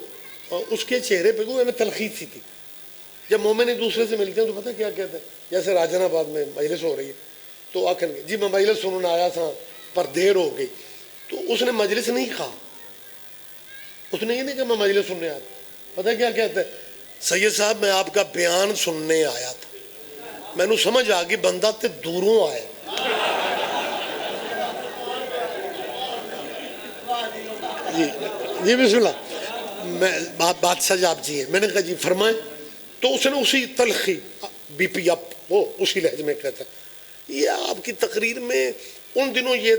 اس کے چہرے پہ کوئی تلخی سی تھی. جب مومن ایک دوسرے سے ملتے ہیں تو پتہ کیا کہتے ہیں؟ جیسے راجن آباد میں مجلس ہو رہی ہے تو آخر جی میں مجلس سننے آیا تھا پر دیر ہو گئی. تو اس نے مجلس نہیں کہا، اس نے یہ نہیں کہا میں مجلس سننے آیا تھا. پتہ کیا کہتے ہیں؟ سید صاحب میں آپ کا بیان سننے آیا تھا. میں نے سمجھ آ گئی بندہ تے دوروں آیا. جی جی بسم اللہ. میں بادشاہ جاب جی ہیں. میں نے کہا جی فرمائیں. تو اس نے اسی تلخی بی پی اپ وہ اسی لہجے میں کہتا ہے یہ آپ کی تقریر میں ان دنوں یہ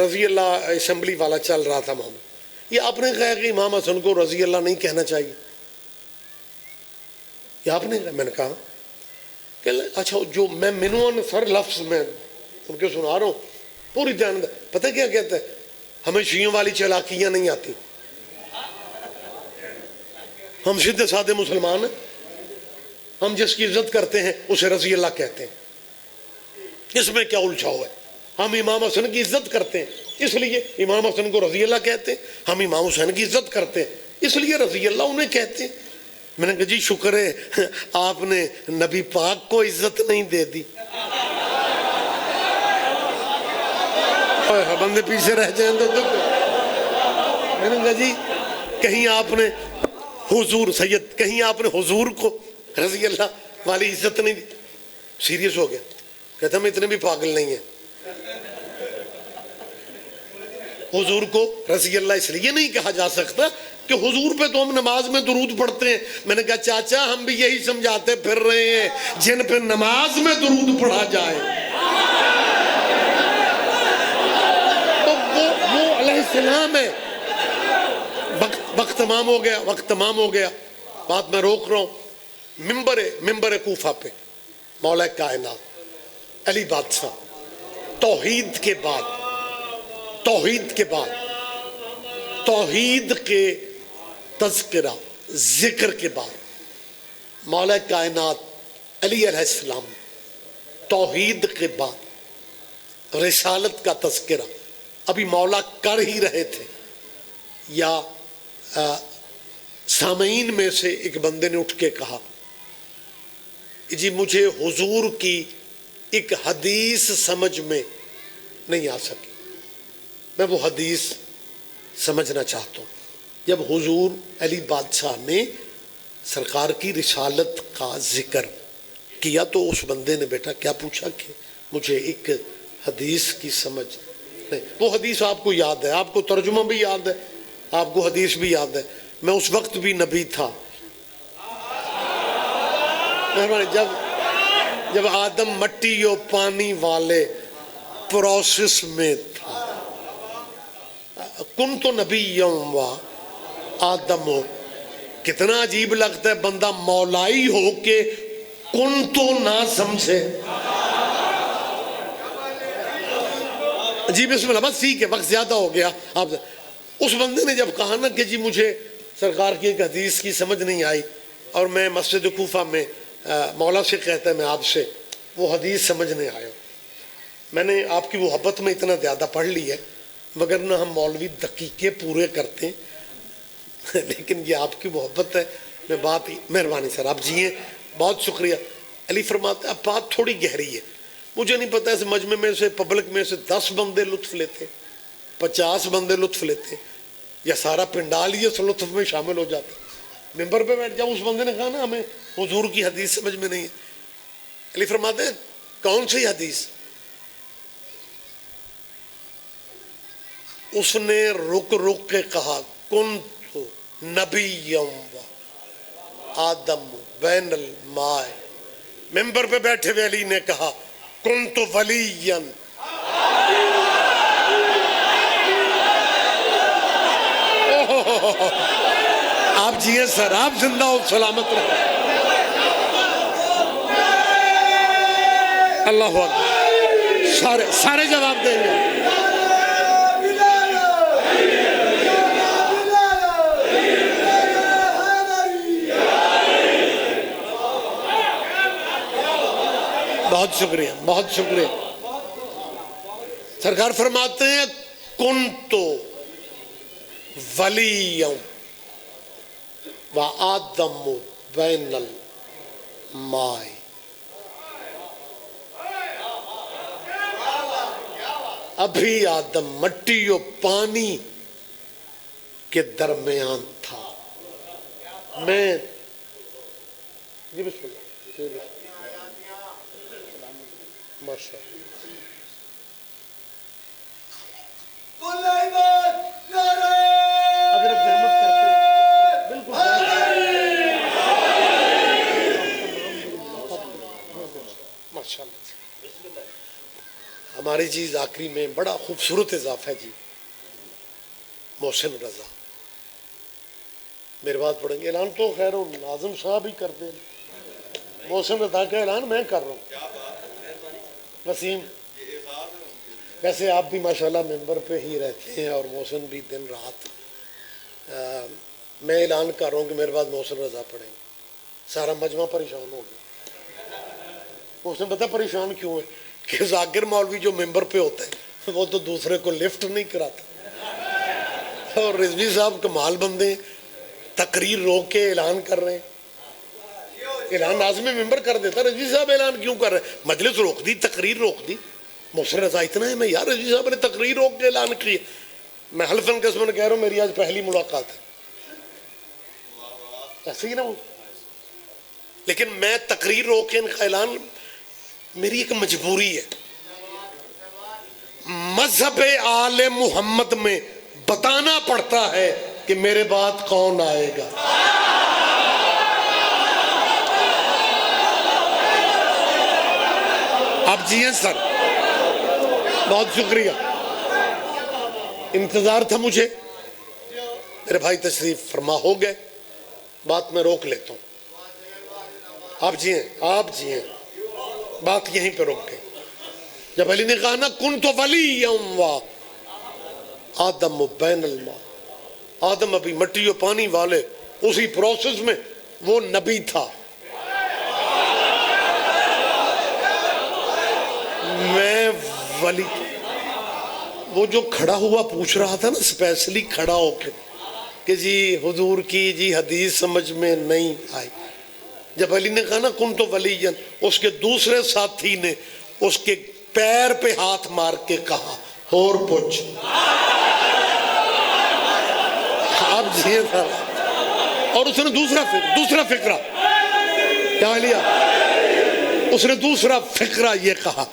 رضی اللہ اسمبلی والا چل رہا تھا معاملہ، یہ آپ نے کہا کہ امام حسن کو رضی اللہ نہیں کہنا چاہیے، یہ آپ نے کہا. میں نے کہا کہ اچھا جو میں منوان سر لفظ میں ان کے سنا رہا ہوں پوری دھیان دے. پتہ کیا کہتا ہے؟ ہمیں شیعوں والی چالاکیاں نہیں آتی، ہم سیدھے سادے مسلمان ہیں، ہم جس کی عزت کرتے ہیں اسے رضی اللہ کہتے ہیں. اس میں کیا الجھا ہوا ہے؟ ہم امام حسن کی عزت کرتے ہیں اس لیے امام حسن کو رضی اللہ کہتے ہیں، ہم امام حسین کی عزت کرتے ہیں اس لیے رضی اللہ انہیں کہتے ہیں. میں نے کہا جی شکر ہے آپ نے نبی پاک کو عزت نہیں دے دی. بندے پیچھے رہ جائیں تو میں نے کہا جی کہیں آپ نے حضور سید کہیں آپ نے حضور کو رضی اللہ والی عزت نہیں دی. سیریس ہو گیا، کہتا ہم اتنے بھی پاگل نہیں ہیں. حضور کو رضی اللہ اس لیے نہیں کہا جا سکتا کہ حضور پہ تو ہم نماز میں درود پڑھتے ہیں. میں نے کہا چاچا ہم بھی یہی سمجھاتے پھر رہے ہیں جن پہ نماز میں درود پڑھا جائے تو وہ علیہ السلام ہے. وقت تمام ہو گیا، وقت تمام ہو گیا، بات میں روک رہا ہوں. ممبر کوفہ پہ مولا کائنات علی بادشاہ توحید کے بعد توحید کے تذکرہ ذکر کے بعد مولا کائنات علی علیہ السلام توحید کے بعد رسالت کا تذکرہ ابھی مولا کر ہی رہے تھے یا سامعین میں سے ایک بندے نے اٹھ کے کہا جی مجھے حضور کی ایک حدیث سمجھ میں نہیں آ سکی. میں وہ حدیث سمجھنا چاہتا ہوں. جب حضور علی بادشاہ نے سرکار کی رسالت کا ذکر کیا تو اس بندے نے بیٹا کیا پوچھا کہ مجھے ایک حدیث کی سمجھ نہیں. وہ حدیث آپ کو یاد ہے, آپ کو ترجمہ بھی یاد ہے, آپ کو حدیث بھی یاد ہے. میں اس وقت بھی نبی تھا. جب آدم مٹی و پانی والے پروسیس میں تھا. کن تو نبی و آدم ہو. کتنا عجیب لگتا ہے بندہ مولائی ہو کے کن تو نہ سمجھے. جی بسم اللہ, بس ٹھیک ہے, وقت زیادہ ہو گیا آپ سے. اس بندے نے جب کہا نا کہ جی مجھے سرکار کی ایک حدیث کی سمجھ نہیں آئی اور میں مسجد کوفہ میں مولا سے کہتا ہے میں آپ سے وہ حدیث سمجھ نہیں آیا. میں نے آپ کی محبت میں اتنا زیادہ پڑھ لی ہے, مگر نہ ہم مولوی دقیقے پورے کرتے ہیں لیکن یہ آپ کی محبت ہے. میں بات مہربانی سر, آپ جی ہیں, بہت شکریہ. علی فرماتے اب بات تھوڑی گہری ہے. مجھے نہیں پتا اس مجمع میں سے پبلک میں سے 10 بندے لطف لیتے, 50 بندے لطف لیتے, یا سارا پنڈال یہ اس لطف میں شامل ہو جاتا. ممبر پہ بیٹھ جاؤ, اس بندے نے کہا نا ہمیں حضور کی حدیث سمجھ میں نہیں ہے. علی فرماتے ہیں کون سی حدیث؟ اس نے رک رک کے کہا کن تو نبی و آدم بین الماء. ممبر پہ بیٹھے ہوئے علی نے کہا کن تو ولی. آپ جیے سر, آپ زندہ ہو, سلامت رہو. اللہ اکبر. سارے جواب دیں گے. بہت شکریہ, بہت شکریہ. سرکار فرماتے ہیں کن تو ولی و آدم بین الماء. ابھی آدم مٹی و پانی کے درمیان تھا. میں جی بسم اللہ, ماشاء اللہ. اگر زحمت کرتے بالکل ماشاء اللہ. ہماری چیز آخری میں بڑا خوبصورت اضافہ ہے جی. محسن رضا میرے بات پڑھیں گے. اعلان تو خیر ناظم صاحب ہی کرتے ہیں. محسن رضا کا اعلان میں کر رہا ہوں. وسیم, ویسے آپ بھی ماشاءاللہ ممبر پہ ہی رہتے ہیں اور محسن بھی دن رات. میں اعلان کر رہا ہوں کہ میرے بعد محسن رضا پڑھیں گے. سارا مجمع پریشان ہو گیا. محسن پتہ پریشان کیوں ہے کہ ذاکر مولوی جو ممبر پہ ہوتا ہے وہ تو دوسرے کو لفٹ نہیں کراتا, اور رضوی صاحب کمال بندے ہیں, تقریر روک کے اعلان کر رہے ہیں. اعلان ناظم ممبر کر دیتا, رضوی صاحب اعلان کیوں کر رہے ہیں؟ مجلس روک دی, تقریر روک دی. محسن رضا اتنا ہے, میں یار رضوی صاحب نے تقریر روک کے اعلان کیا. میں حلفاً قسماً کہہ رہا ہوں میری آج پہلی ملاقات ہے. ایسے ہی نا وہ, لیکن میں تقریر روک کے ان کا اعلان میری ایک مجبوری ہے. مذہب آل محمد میں بتانا پڑتا ہے کہ میرے بعد کون آئے گا. آپ جی ہیں سر, بہت شکریہ. انتظار تھا مجھے, میرے بھائی تشریف فرما ہو گئے, بات میں روک لیتا ہوں. آپ جی ہیں, آپ جی ہیں, بات یہیں پہ روک گئے. جب علی نے کہا نا کن تو ولی و آدم بین الماء, آدم ابھی مٹی و پانی والے اسی پروسیس میں, وہ نبی تھا. میں ولی, وہ جو کھڑا ہوا پوچھ رہا تھا نا اسپیشلی کھڑا ہو کے کہ جی حضور کی جی حدیث سمجھ میں نہیں آئی. جب علی نے کہا نا کن تو ولی, اس کے دوسرے ساتھی نے اس کے پیر پہ ہاتھ مار کے کہا اور پوچھ آپ جیے تھا. اور اس نے دوسرا فقرہ کیا لیا؟ اس نے دوسرا فقرہ یہ کہا.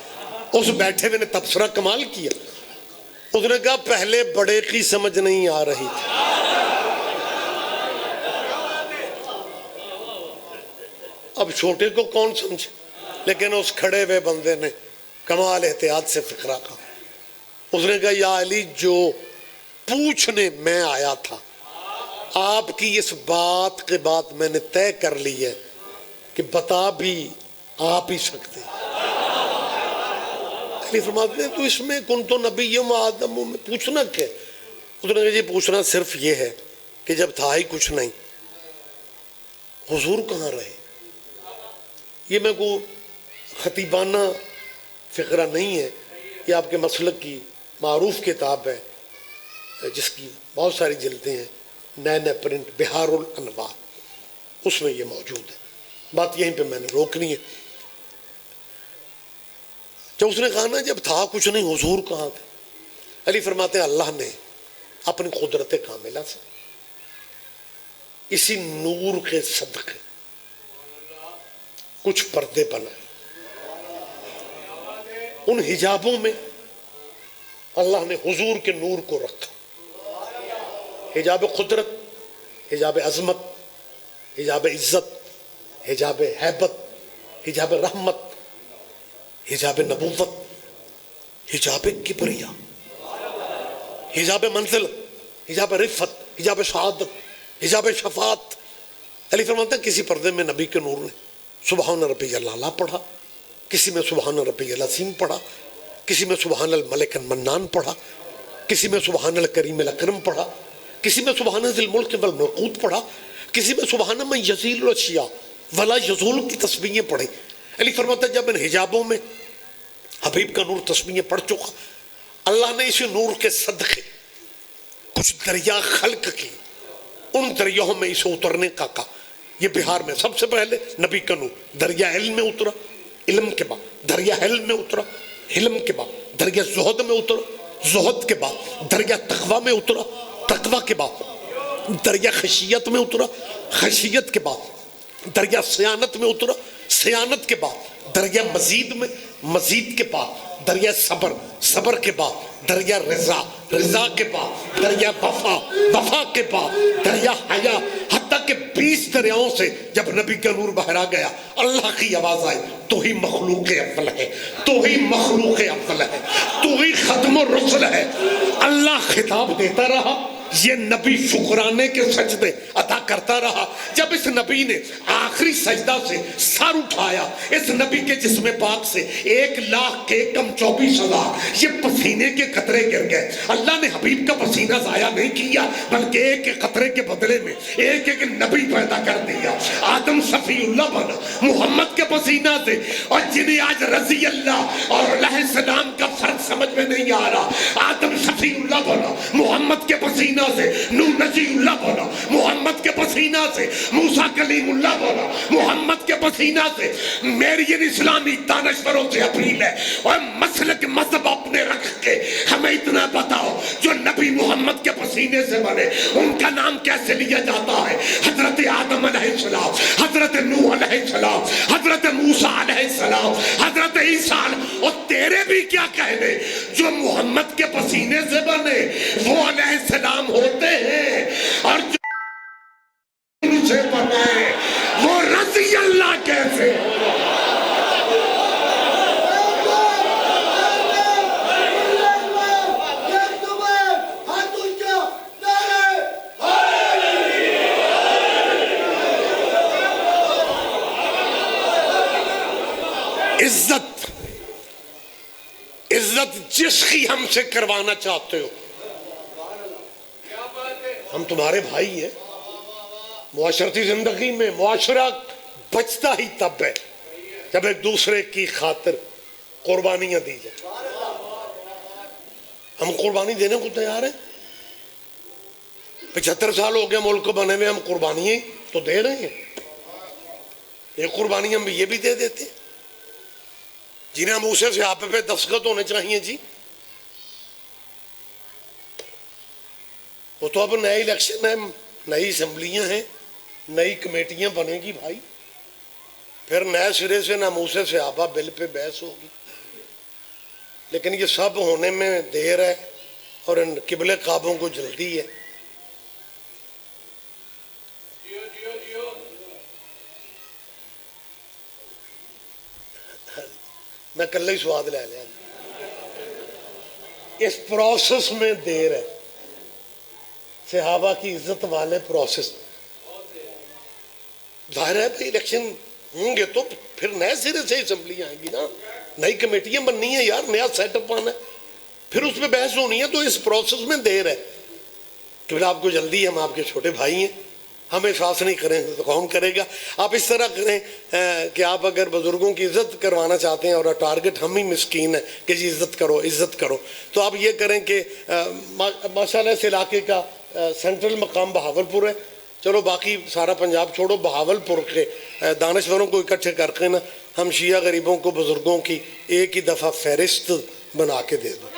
اس بیٹھے ہوئے نے تبصرہ کمال کیا. اس نے کہا پہلے بڑے کی سمجھ نہیں آ رہی تھی, اب چھوٹے کو کون سمجھے. لیکن اس کھڑے ہوئے بندے نے کمال احتیاط سے فقرہ کہا. اس نے کہا یا علی, جو پوچھنے میں آیا تھا آپ کی اس بات کے بعد میں نے طے کر لی ہے کہ بتا بھی آپ ہی سکتے. علی فرماتے ہیں تو اس میں کن تو نبی آدم میں پوچھنا کیا؟ اس نے کہا جی پوچھنا صرف یہ ہے کہ جب تھا ہی کچھ نہیں حضور کہاں رہے. یہ میں کو خطیبانہ فقرہ نہیں ہے, یہ آپ کے مسلک کی معروف کتاب ہے جس کی بہت ساری جلدیں ہیں, نئے نئے پرنٹ بہار الانوار, اس میں یہ موجود ہے. بات یہیں پہ میں نے روکنی ہے. جب اس نے کہا نا جب تھا کچھ نہیں حضور کہاں تھے, علی فرماتے ہیں اللہ نے اپنی قدرت کاملہ سے اسی نور کے صدقے کچھ پردے بنائے. ان حجابوں میں اللہ نے حضور کے نور کو رکھا. حجاب قدرت, حجاب عظمت, حجاب عزت, حجاب ہیبت, حجاب رحمت, حجاب نبوت, حجاب کبریا, حجاب منزلت, حجاب رفت, حجاب شہادت, حجاب شفاعت. علی فرماتے ہیں کسی پردے میں نبی کے نور نے سبحان ربی اللہ پڑھا, کسی میں سبحان ربی العظیم پڑھا, کسی میں سبحان الملک المنان پڑھا, کسی میں سبحان الکریم الاکرم پڑھا, کسی میں سبحان ذی الملک والملکوت پڑھا, کسی میں سبحان من یزیل الاشیاء ولا یزول کی تسبیحیں پڑھی. علی فرماتا ہے جب ان حجابوں میں حبیب کا نور تسبیحیں پڑھ چکا, اللہ نے اسی نور کے صدقے کچھ دریا خلق کی. ان دریاؤں میں اسے اترنے کا کہا. یہ بہار میں سب سے پہلے نبی کا نور دریا علم میں اترا, علم کے بعد دریا حلم میں اترا, حلم کے بعد دریا زہد میں اترا, زہد کے بعد دریا تقوی میں اترا, تقوی کے بعد دریا خشیت میں اترا, خشیت کے بعد دریا سیانت میں اترا, سیانت کے بعد دریا مزید میں, مزید کے بعد دریا صبر, صبر کے بعد دریا رضا, رضا کے بعد دریا وفا, وفا کے بعد دریا حیا, حتیٰ کہ 20 دریاؤں سے جب نبی کا نور بہرا گیا اللہ کی آواز آئی تو ہی مخلوق اول ہے, تو ہی مخلوق اول ہے, تو ہی ختم الرسل ہے. اللہ خطاب دیتا رہا, یہ نبی شکرانے کے سجدے ادا کرتا رہا. جب اس نبی نے آخری سجدہ سے سر اٹھایا, اس نبی کے جسم پاک سے 1,00,000 کے کم 24,000 یہ پسینے کے قطرے گر گئے. اللہ نے حبیب کا پسینہ ضائع نہیں کیا بلکہ ایک ایک قطرے کے بدلے میں ایک ایک نبی پیدا کر دیا. آدم صفی اللہ بنا محمد کے پسینہ سے, اور جنہیں آج رضی اللہ اور علیہ السلام کا فرق سمجھ میں نہیں آ رہا, آدم صفی اللہ بنا محمد کے پسینہ سے, نوح نجی اللہ بنا محمد کے پسینہ سے, موسیٰ کلیم اللہ بنا محمد کے پسینہ سے. میری یہ اسلامی دانشوروں سے اپیل ہے, اور مسلک مذہب اپنے رکھ کے ہمیں اتنا بتاؤ جو نبی محمد کے پسینے سے بنے ان کا نام کیسے لیا جاتا ہے. حضرت آدم علیہ السلام, حضرت نوح علیہ السلام, حضرت موسیٰ علیہ السلام, حضرت عیسیٰ, اور تیرے بھی کیا کہنے جو محمد کے پسینے سے بنے وہ علیہ السلام ہوتے ہیں, اور جو سے بنائے وہ رضی اللہ کیسے. عزت, عزت جس کی ہم سے کروانا چاہتے ہو, ہم تمہارے بھائی ہیں. معاشرتی زندگی میں معاشرہ بچتا ہی تب ہے جب ایک دوسرے کی خاطر قربانیاں دی جائیں. ہم قربانی دینے کو تیار ہیں. 75 سال ہو گیا ملک کو بنے ہوئے, ہم قربانیاں تو دے رہے ہیں. ایک قربانی ہم یہ بھی دے دیتے جنہیں موسیٰ سے آپ پہ دستخط ہونے چاہیے جی, وہ تو اب نئے الیکشن ہے، نئی اسمبلیاں ہیں، نئی کمیٹیاں بنے گی بھائی، پھر نئے سرے سے ناموس صحابہ بل پہ بحث ہوگی. لیکن یہ سب ہونے میں دیر ہے اور ان قبلے کعبوں کو جلدی ہے. میں کل ہی سواد لے لیا، اس پروسیس میں دیر ہے، صحابہ کی عزت والے پروسیس. ظاہر ہے بھائی الیکشن ہوں گے تو پھر نئے سرے سے اسمبلی آئیں گی نا، نئی کمیٹیاں بننی ہیں یار، نیا سیٹ اپ آنا ہے، پھر اس میں بحث ہونی ہے. تو اس پروسیس میں دیر ہے کہ پھر آپ کو جلدی ہے، ہم آپ کے چھوٹے بھائی ہیں، ہم احساس نہیں کریں تو کون کرے گا. آپ اس طرح کریں کہ آپ اگر بزرگوں کی عزت کروانا چاہتے ہیں اور ٹارگٹ ہم ہی مسکین ہیں کہ جی عزت کرو عزت کرو، تو آپ یہ کریں کہ ماشاءاللہ اس علاقے کا سینٹرل مقام بہاولپور ہے، چلو باقی سارا پنجاب چھوڑو، بہاولپور کے دانشوروں کو اکٹھے کر کے نا ہم شیعہ غریبوں کو بزرگوں کی ایک ہی دفعہ فہرست بنا کے دے دیں.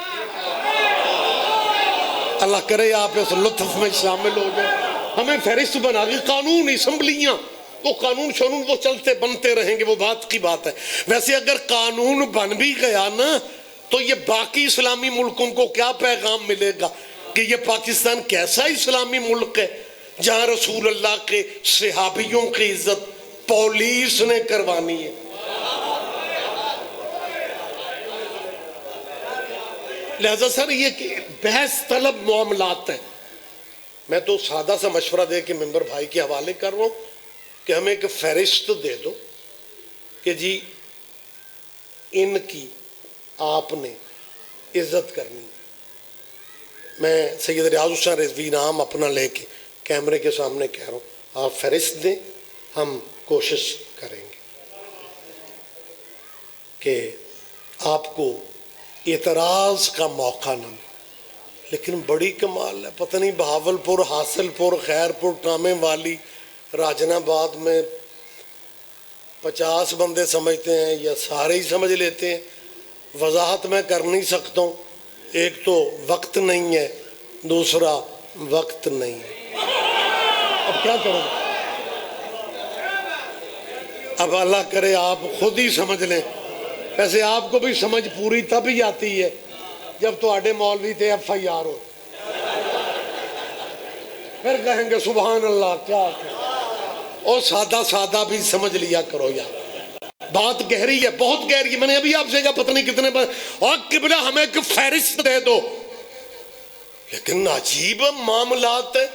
اللہ کرے آپ اس لطف میں شامل ہو جائیں. ہمیں فہرست بنا کے قانون، اسمبلیاں، وہ قانون شانون وہ چلتے بنتے رہیں گے، وہ بات کی بات ہے. ویسے اگر قانون بن بھی گیا نا تو یہ باقی اسلامی ملکوں کو کیا پیغام ملے گا کہ یہ پاکستان کیسا اسلامی ملک ہے جہاں رسول اللہ کے صحابیوں کی عزت پولیس نے کروانی ہے. لہذا سر یہ کہ بحث طلب معاملات ہیں. میں تو سادہ سا مشورہ دے کے ممبر بھائی کے حوالے کر رہا ہوں کہ ہمیں ایک فہرست دے دو کہ جی ان کی آپ نے عزت کرنی. میں سید ریاض حسین رضوی نام اپنا لے کے کیمرے کے سامنے کہہ رہا ہوں، آپ فہرست دیں، ہم کوشش کریں گے کہ آپ کو اعتراض کا موقع نہ ملے. لیکن بڑی کمال ہے، پتہ نہیں بہاولپور، حاصل پور، خیرپور، ٹامے والی، راجن آباد میں 50 بندے سمجھتے ہیں یا سارے ہی سمجھ لیتے ہیں. وضاحت میں کر نہیں سکتا ہوں، ایک تو وقت نہیں ہے، دوسرا وقت نہیں ہے. اب کیا کروں؟ اب اللہ کرے آپ خود ہی سمجھ لیں. ویسے آپ کو بھی سمجھ پوری تب ہی آتی ہے جب تو آڈے مولوی تھے FIR ہو، پھر کہیں گے سبحان اللہ کیا اور سادہ سادہ بھی سمجھ لیا کرو یار. بات گہری ہے، بہت گہری ہے. میں نے ابھی آپ سے کہا پتہ نہیں کتنے اور قبلہ ہمیں ایک فہرست دے دو. لیکن عجیب معاملات ہے،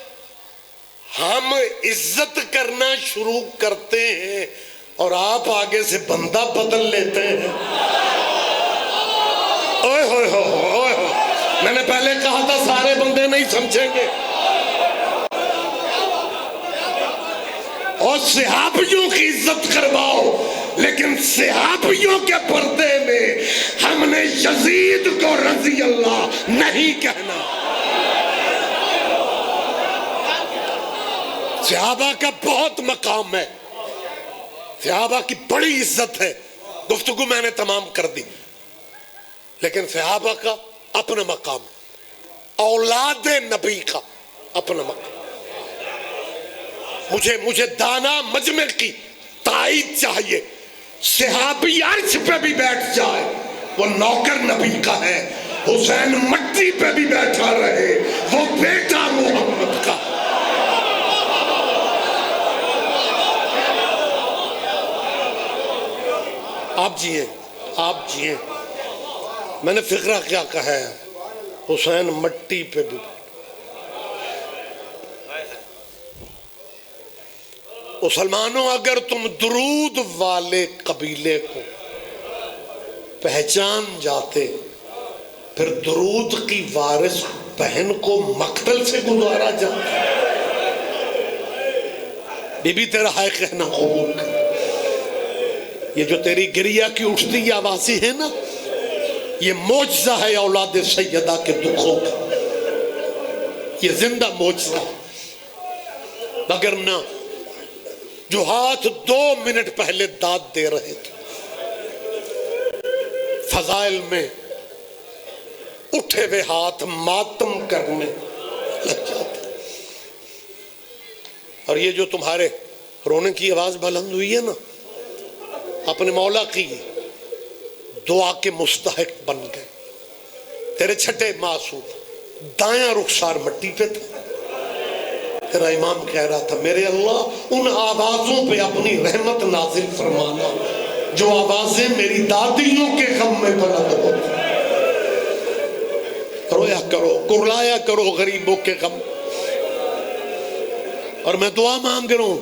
ہم عزت کرنا شروع کرتے ہیں اور آپ آگے سے بندہ بدل لیتے ہیں. اوئے ہوئے ہوئے، میں نے پہلے کہا تھا سارے بندے نہیں سمجھیں گے. اور صحابیوں کی عزت کرواؤ، لیکن صحابیوں کے پردے میں ہم نے یزید کو رضی اللہ نہیں کہنا. صحابہ کا بہت مقام ہے، صحابہ کی بڑی عزت ہے. گفتگو میں نے تمام کر دی، لیکن صحابہ کا اپنا مقام، اولاد نبی کا اپنا مقام. مجھے دانا مجمع کی تائید چاہیے. صحابی عرش پہ بھی بیٹھ جائے وہ نوکر نبی کا ہے، حسین مٹی پہ بھی بیٹھا رہے وہ بیٹا محمد کا. آپ جیئے، آپ جیئے. میں نے فقرہ کیا کہا ہے، حسین مٹی پہ بھی. مسلمانوں اگر تم درود والے قبیلے کو پہچان جاتے پھر درود کی وارث بہن کو مقتل سے گزارا جاتا. بی بی تیرا ہے کہنا قبول کر. یہ جو تیری گریہ کی اٹھتی آوازیں ہے نا، یہ معجزہ ہے اولاد سیدہ کے دکھوں کا، یہ زندہ معجزہ. مگر نہ جو ہاتھ 2 منٹ پہلے داد دے رہے تھے فضائل میں اٹھے ہوئے ہاتھ ماتم کرنے لگ جاتے. اور یہ جو تمہارے رونے کی آواز بلند ہوئی ہے نا، اپنے مولا کی دعا کے مستحق بن گئے. تیرے چھٹے معصوم دایاں رخسار مٹی پہ تھا. تیرا امام کہہ رہا تھا میرے اللہ ان آوازوں پہ اپنی رحمت نازل فرمانا جو آوازیں میری دادیوں کے غم میں بلند ہوتی. رویا کرو، کرلایا کرو غریبوں کے غم. اور میں دعا مانگ رہا ہوں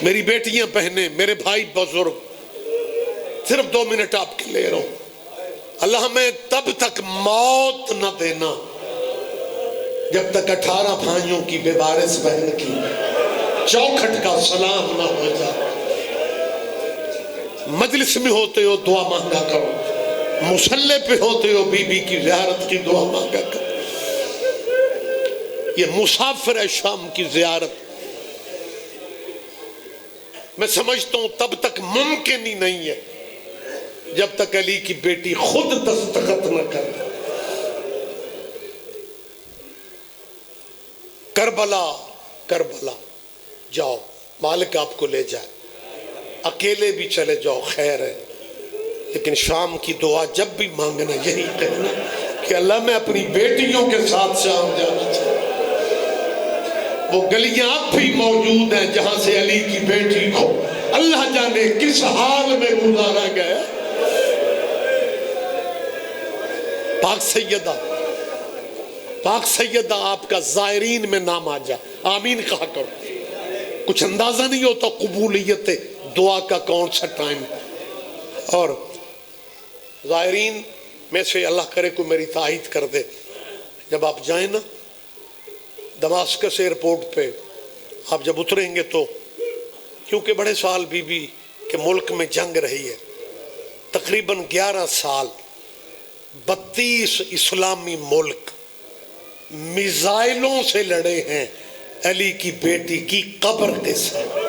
میری بیٹیاں بہنیں، میرے بھائی بزرگ، صرف 2 منٹ آپ کے لے رہا ہوں. اللہ ہمیں تب تک موت نہ دینا جب تک 18 بھائیوں کی بے وارث بہن کی چوکھٹ کا سلام نہ ہو جائے. مجلس میں ہوتے ہو دعا مانگا کرو، مصلے پہ ہوتے ہو بی بی کی زیارت کی دعا مانگا کرو. یہ مسافر ہے شام کی زیارت. میں سمجھتا ہوں تب تک ممکن ہی نہیں ہے جب تک علی کی بیٹی خود دستخط نہ کر. کربلا کربلا جاؤ، مالک آپ کو لے جائے. اکیلے بھی چلے جاؤ خیر ہے، لیکن شام کی دعا جب بھی مانگنا یہی کہنا کہ اللہ میں اپنی بیٹیوں کے ساتھ شام جانا چاہتا. وہ گلیاں اب بھی موجود ہیں جہاں سے علی کی بیٹی کو اللہ جانے کس حال میں گزارا گیا. پاک سیدہ آپ کا زائرین میں نام آ جائے آمین کہا کرو. کچھ اندازہ نہیں ہوتا قبولیت دعا کا کون سا ٹائم. اور زائرین میں سے اللہ کرے کو میری تائید کر دے، جب آپ جائیں نا دماسکس ایئرپورٹ پہ آپ جب اتریں گے تو، کیونکہ بڑے سال بی بی کے ملک میں جنگ رہی ہے، تقریباً 11 سال 32 اسلامی ملک میزائلوں سے لڑے ہیں علی کی بیٹی کی قبر کے ساتھ.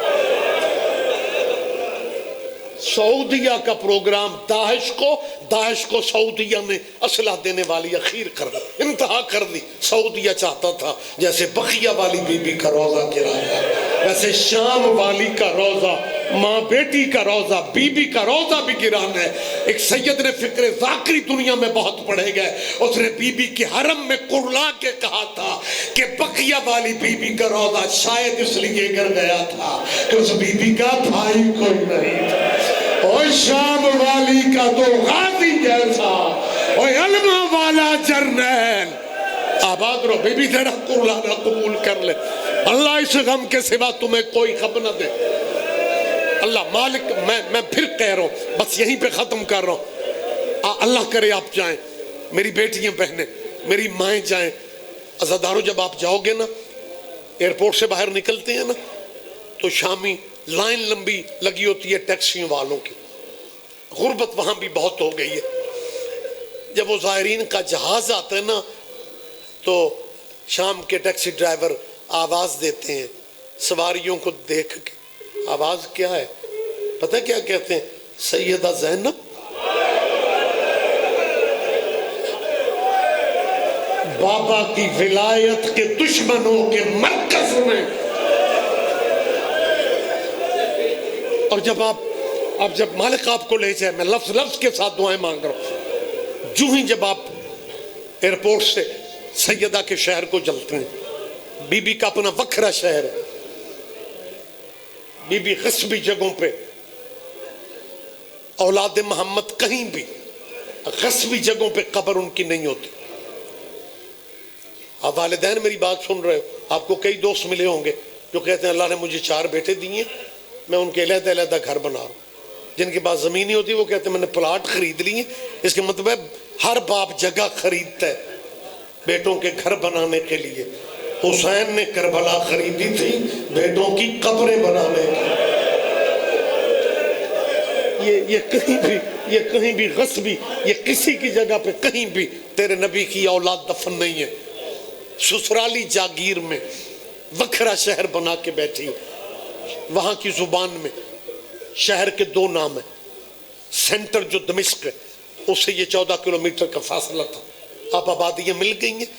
سعودیہ کا پروگرام داعش کو سعودیہ میں اسلحہ دینے والی اخیر کر دی، انتہا کر دی. سعودیہ چاہتا تھا جیسے بقیہ والی بی بی کا روزہ گرایا ویسے شام والی کا روزہ، ماں بیٹی کا روزہ، بی بی کا روزہ بھی گرانا ہے. ایک سید نے فکر ذاکری دنیا میں بہت پڑھے گئے، اس نے بی بی کے حرم میں کرلا کے کہا تھا کہ بقیہ والی بی بی کا روزہ شاید اس لیے گر گیا تھا کہ اس بی بی کا بھائی کوئی نہیں تھا. اور شام والی کا تو غازی جیسا اور علمہ والا جرنیل آباد رہو. بی بی تیرا قرلانا قبول کر لے. اللہ اس غم کے سوا تمہیں کوئی غم نہ دے. اللہ مالک، میں پھر کہہ رہا ہوں، بس یہیں پہ ختم کر رہا ہوں. اللہ کرے آپ جائیں، میری بیٹیاں بہنیں، میری مائیں جائیں. عزادارو جب آپ جاؤ گے نا، ایئرپورٹ سے باہر نکلتے ہیں نا تو شامی لائن لمبی لگی ہوتی ہے ٹیکسیوں والوں کی. غربت وہاں بھی بہت ہو گئی ہے. جب وہ زائرین کا جہاز آتا ہے نا تو شام کے ٹیکسی ڈرائیور آواز دیتے ہیں سواریوں کو دیکھ کے. آواز کیا ہے پتہ کیا کہتے ہیں؟ سیدہ زینب بابا کی ولایت کے دشمنوں کے مرکز میں. اور جب مالک آپ کو لے جائے، میں لفظ کے ساتھ دعائیں مانگ رہا ہوں. جو ہی جب آپ ایئرپورٹ سے سیدہ کے شہر کو جلتے ہیں، بی بی کا اپنا وکھرا شہر ہے. بی بی غصبی جگہوں پہ، اولاد محمد کہیں بھی غصبی جگہوں پہ قبر ان کی نہیں ہوتی. آپ والدین میری بات سن رہے ہو، آپ کو کئی دوست ملے ہوں گے جو کہتے ہیں اللہ نے مجھے 4 بیٹے دیے، میں ان کے علیحدہ گھر بنا رہا ہوں. جن کے پاس زمین نہیں ہوتی وہ کہتے ہیں میں نے پلاٹ خرید لیے. اس کے مطلب ہے ہر باپ جگہ خریدتا ہے بیٹوں کے گھر بنانے کے لیے. حسین نے کربلا خریدی تھی بیٹوں کی قبریں بنانے کی. یہ کہیں بھی غصبی، یہ کسی کی جگہ پہ کہیں بھی تیرے نبی کی اولاد دفن نہیں ہے. سسرالی جاگیر میں وکھرا شہر بنا کے بیٹھی. وہاں کی زبان میں شہر کے 2 نام ہیں. سینٹر جو دمشق ہے اس سے یہ 14 کلومیٹر کا فاصلہ تھا. آپ آبادیاں مل گئی ہیں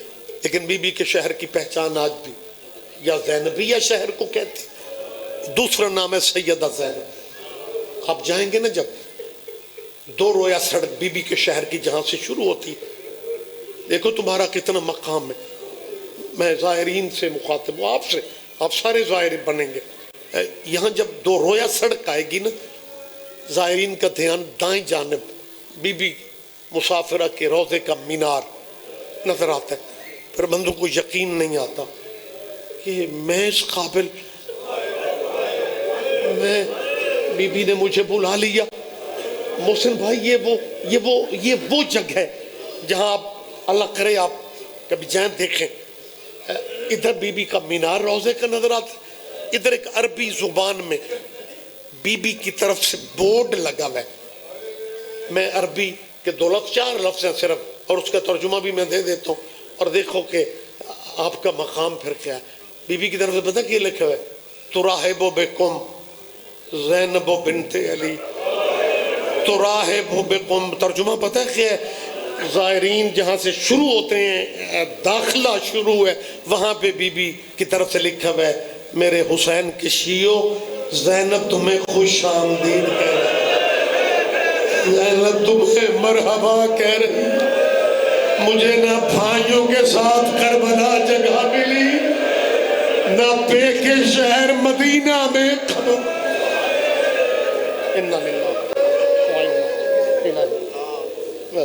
لیکن بی بی کے شہر کی پہچان آج بھی یا زینبیہ شہر کو کہتے، دوسرا نام ہے سیدہ زینب۔ آپ جائیں گے نا جب، دو رویا سڑک بی بی کے شہر کی جہاں سے شروع ہوتی، دیکھو تمہارا کتنا مقام ہے۔ میں زائرین سے مخاطب ہوں، آپ سے، آپ سارے زائرین بنیں گے۔ یہاں جب دو رویا سڑک آئے گی نا، زائرین کا دھیان دائیں جانب بی بی مسافرہ کے روضے کا مینار نظر آتا ہے۔ پھر بندوں کو یقین نہیں آتا کہ میں اس قابل، میں بی بی نے مجھے بلا لیا۔ محسن بھائی یہ وہ جگہ ہے جہاں آپ، اللہ کرے آپ کبھی جائیں دیکھیں، ادھر بی بی کا مینار روضے کا نظر آتا ہے، ادھر ایک عربی زبان میں بی بی کی طرف سے بورڈ لگا ہوا ہے۔ میں عربی کے 2 لفظ 4 لفظ ہیں صرف، اور اس کا ترجمہ بھی میں دے دیتا ہوں، اور دیکھو کہ آپ کا مقام پھر کیا ہے۔ بی بی کی طرف سے پتہ کیا لکھا ہے؟ تراہب بکم زینب بنت علی، تراہب بکم، ترجمہ پتہ کیا ہے؟ زائرین جہاں سے شروع ہوتے ہیں، داخلہ شروع ہے، وہاں پہ بی بی کی طرف سے لکھا ہے میرے حسین کے شیعو، زینب تمہیں خوش آمدید کہہ رہی، زینب تمہیں مرحبا کہہ رہی، مجھے نہ بھائیوں کے ساتھ کربلا جگہ ملی، نہ پے کے شہر مدینہ میں خبر۔